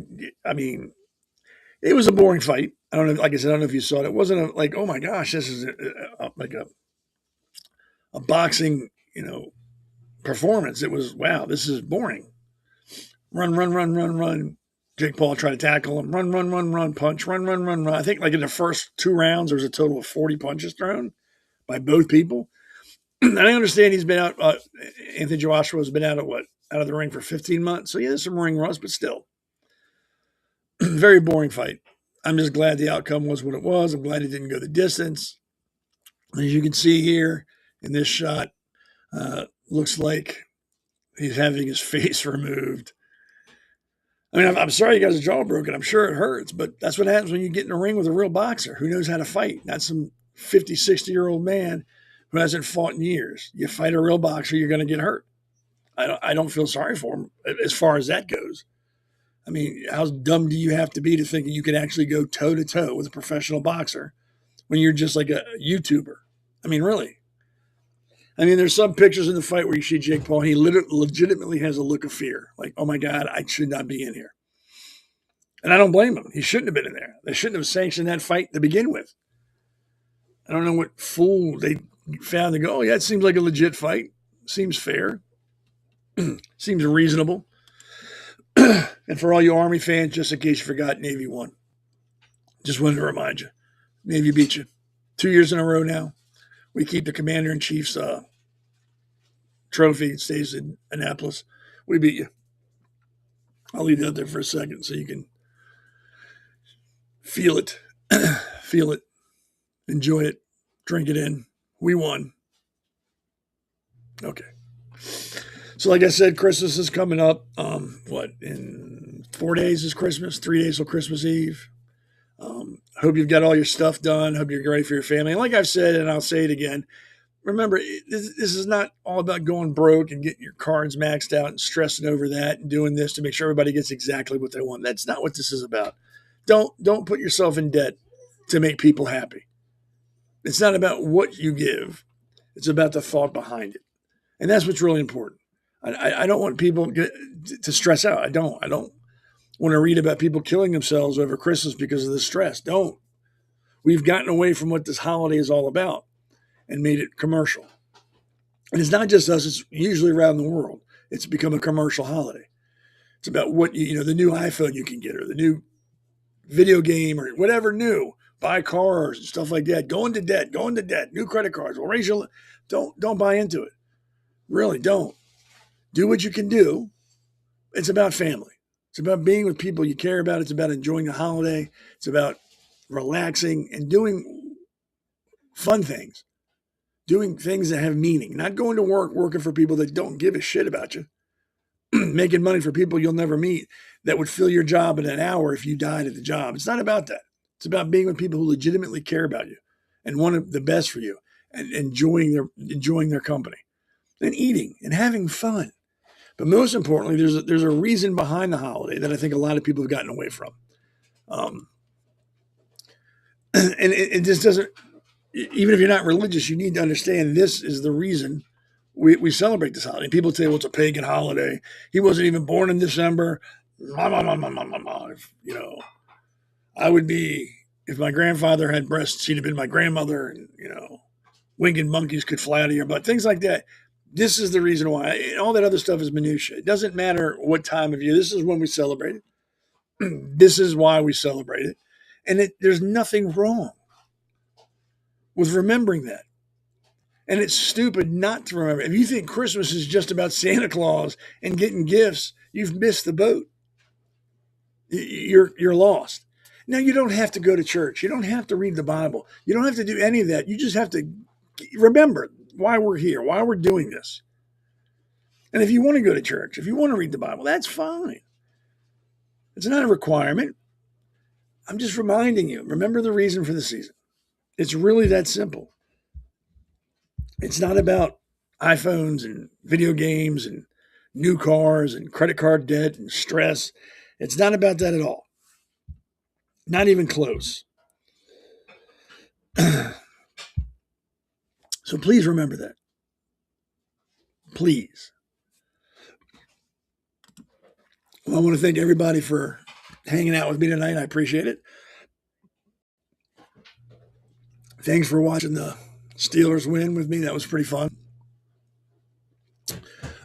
I mean, it was a boring fight. I don't know, like I said, I don't know if you saw it. It wasn't like, oh my gosh, this is like a boxing, performance. It was, wow, this is boring. Run. Jake Paul tried to tackle him. Run, punch, run. I think like in the first 2 rounds, there was a total of 40 punches thrown by both people. And I understand he's been out, Anthony Joshua has been out of the ring for 15 months. So yeah, there's some ring rust, but still. Very boring fight. I'm just glad the outcome was what it was. I'm glad it didn't go the distance. As you can see here in this shot, looks like he's having his face removed. I mean, I'm sorry you got his jaw broken. I'm sure it hurts, but that's what happens when you get in a ring with a real boxer who knows how to fight, not some 50, 60-year-old man who hasn't fought in years. You fight a real boxer, you're going to get hurt. I don't feel sorry for him as far as that goes. I mean, how dumb do you have to be to think that you can actually go toe-to-toe with a professional boxer when you're just like a YouTuber? I mean, really. I mean, there's some pictures in the fight where you see Jake Paul, and he legitimately has a look of fear. Like, oh my God, I should not be in here. And I don't blame him. He shouldn't have been in there. They shouldn't have sanctioned that fight to begin with. I don't know what fool they found to go, oh yeah, it seems like a legit fight. Seems fair. Seems reasonable. And for all you Army fans, just in case you forgot, Navy won. Just wanted to remind you. Navy beat you. 2 years in a row now. We keep the Commander-in-Chief's trophy. It stays in Annapolis. We beat you. I'll leave that there for a second so you can feel it. Feel it. Enjoy it. Drink it in. We won. Okay. So like I said, Christmas is coming up. In 4 days is Christmas. 3 days till Christmas Eve. Hope you've got all your stuff done. Hope you're ready for your family. And like I've said, and I'll say it again, remember, this is not all about going broke and getting your cards maxed out and stressing over that and doing this to make sure everybody gets exactly what they want. That's not what this is about. Don't put yourself in debt to make people happy. It's not about what you give. It's about the thought behind it. And that's what's really important. I don't want people to stress out. I don't want to read about people killing themselves over Christmas because of the stress. Don't. We've gotten away from what this holiday is all about and made it commercial. And it's not just us, it's usually around the world. It's become a commercial holiday. It's about what, the new iPhone you can get or the new video game or whatever new. Buy cars and stuff like that. Go into debt. New credit cards. We'll raise your... Don't buy into it. Really, don't. Do what you can do. It's about family. It's about being with people you care about. It's about enjoying the holiday. It's about relaxing and doing fun things. Doing things that have meaning. Not going to work, working for people that don't give a shit about you. Making money for people you'll never meet that would fill your job in an hour if you died at the job. It's not about that. It's about being with people who legitimately care about you and want the best for you and enjoying their company and eating and having fun. But most importantly, there's a reason behind the holiday that I think a lot of people have gotten away from. And it just doesn't, even if you're not religious, you need to understand this is the reason we celebrate this holiday. People say, well, it's a pagan holiday. He wasn't even born in December. I would be, if my grandfather had breasts, he'd have been my grandmother, and, winged monkeys could fly out of your butt, things like that. This is the reason why. And all that other stuff is minutia. It doesn't matter what time of year. This is when we celebrate it. This is why we celebrate it. And there's nothing wrong with remembering that. And it's stupid not to remember. If you think Christmas is just about Santa Claus and getting gifts, you've missed the boat. You're lost. Now, you don't have to go to church. You don't have to read the Bible. You don't have to do any of that. You just have to remember why we're here, why we're doing this. And if you want to go to church, if you want to read the Bible, that's fine. It's not a requirement. I'm just reminding you, remember the reason for the season. It's really that simple. It's not about iPhones and video games and new cars and credit card debt and stress. It's not about that at all. Not even close. So please remember that. Please. Well, I want to thank everybody for hanging out with me tonight. I appreciate it. Thanks for watching the Steelers win with me. That was pretty fun.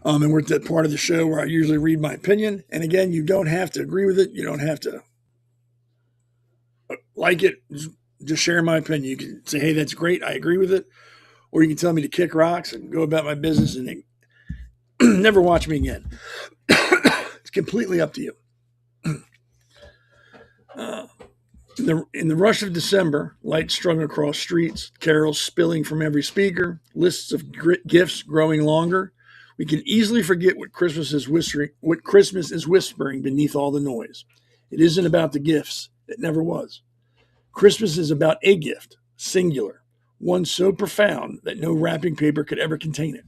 And we're at that part of the show where I usually read my opinion. And again, you don't have to agree with it. You don't have to like it. Just share my opinion. You can say, hey, that's great. I agree with it. Or you can tell me to kick rocks and go about my business and never watch me again. It's completely up to you. In the rush of December, lights strung across streets, carols spilling from every speaker, lists of gifts growing longer, we can easily forget what Christmas is whispering beneath all the noise. It isn't about the gifts. It never was. Christmas is about a gift, singular, one so profound that no wrapping paper could ever contain it.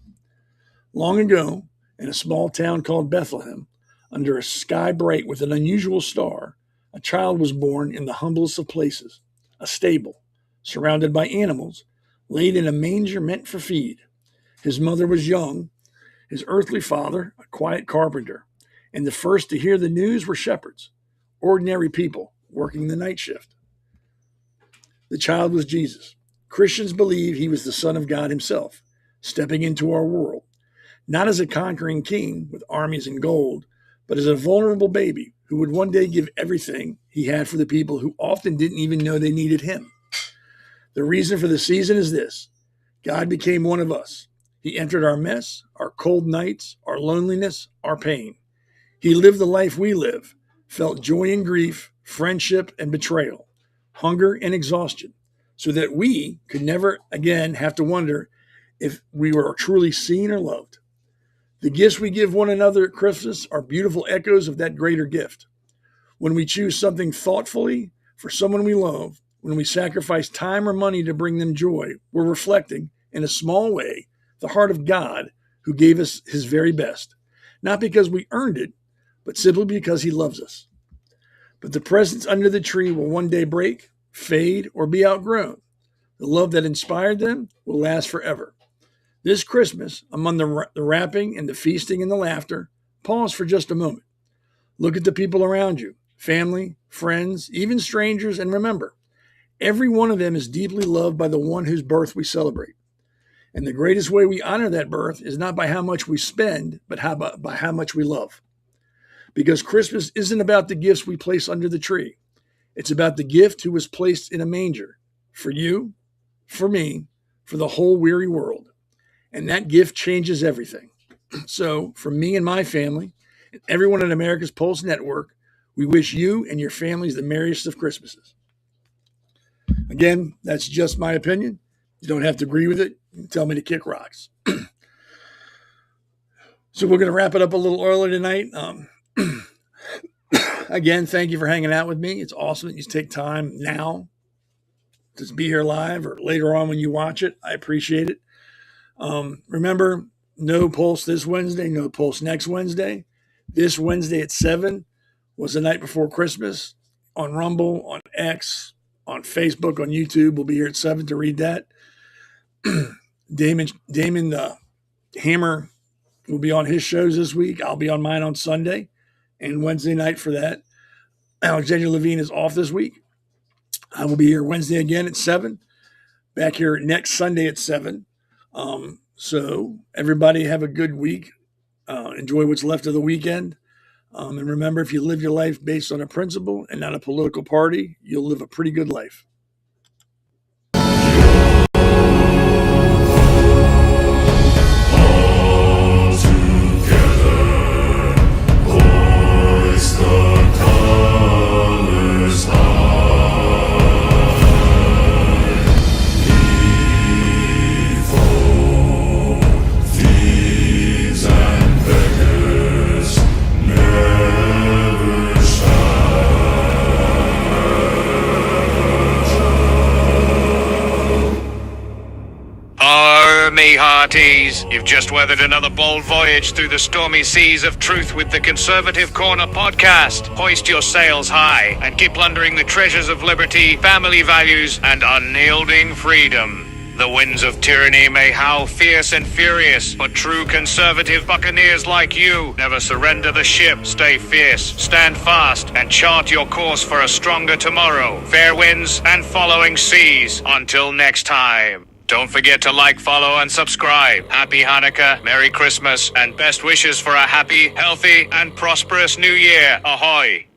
Long ago, in a small town called Bethlehem, under a sky bright with an unusual star, a child was born in the humblest of places, a stable, surrounded by animals, laid in a manger meant for feed. His mother was young, his earthly father a quiet carpenter, and the first to hear the news were shepherds, ordinary people working the night shift. The child was Jesus. Christians believe he was the Son of God himself, stepping into our world, not as a conquering king with armies and gold, but as a vulnerable baby who would one day give everything he had for the people who often didn't even know they needed him. The reason for the season is this: God became one of us. He entered our mess, our cold nights, our loneliness, our pain. He lived the life we live, felt joy and grief, friendship and betrayal, hunger and exhaustion, so that we could never again have to wonder if we were truly seen or loved. The gifts we give one another at Christmas are beautiful echoes of that greater gift. When we choose something thoughtfully for someone we love, when we sacrifice time or money to bring them joy, we're reflecting, in a small way, the heart of God who gave us his very best, not because we earned it, but simply because he loves us. But the presents under the tree will one day break, fade, or be outgrown. The love that inspired them will last forever. This Christmas, among the wrapping and the feasting and the laughter, pause for just a moment. Look at the people around you, family, friends, even strangers, and remember, every one of them is deeply loved by the one whose birth we celebrate. And the greatest way we honor that birth is not by how much we spend, but by how much we love. Because Christmas isn't about the gifts we place under the tree. It's about the gift who was placed in a manger for you, for me, for the whole weary world. And that gift changes everything. So for me and my family, and everyone at America's Pulse Network, we wish you and your families the merriest of Christmases. Again, that's just my opinion. You don't have to agree with it. You can tell me to kick rocks. So we're going to wrap it up a little early tonight. Again, thank you for hanging out with me. It's awesome that you take time now to be here live or later on when you watch it. I appreciate it. Remember, no Pulse this Wednesday, no Pulse next Wednesday. This Wednesday at 7 was the night before Christmas on Rumble, on X, on Facebook, on YouTube. We'll be here at 7 to read that. Damon the Hammer will be on his shows this week. I'll be on mine on Sunday and Wednesday night for that. Alexander Levine is off this week. I will be here Wednesday again at 7. Back here next Sunday at 7. So everybody have a good week. Enjoy what's left of the weekend. And remember, if you live your life based on a principle and not a political party, you'll live a pretty good life. Me hearties, you've just weathered another bold voyage through the stormy seas of truth with the Conservative Corner podcast. Hoist your sails high and keep plundering the treasures of liberty, family values, and unyielding freedom. The winds of tyranny may howl fierce and furious, but true conservative buccaneers like you never surrender the ship. Stay fierce, stand fast, and chart your course for a stronger tomorrow. Fair winds and following seas. Until next time. Don't forget to like, follow, and subscribe. Happy Hanukkah, Merry Christmas, and best wishes for a happy, healthy, and prosperous New Year. Ahoy!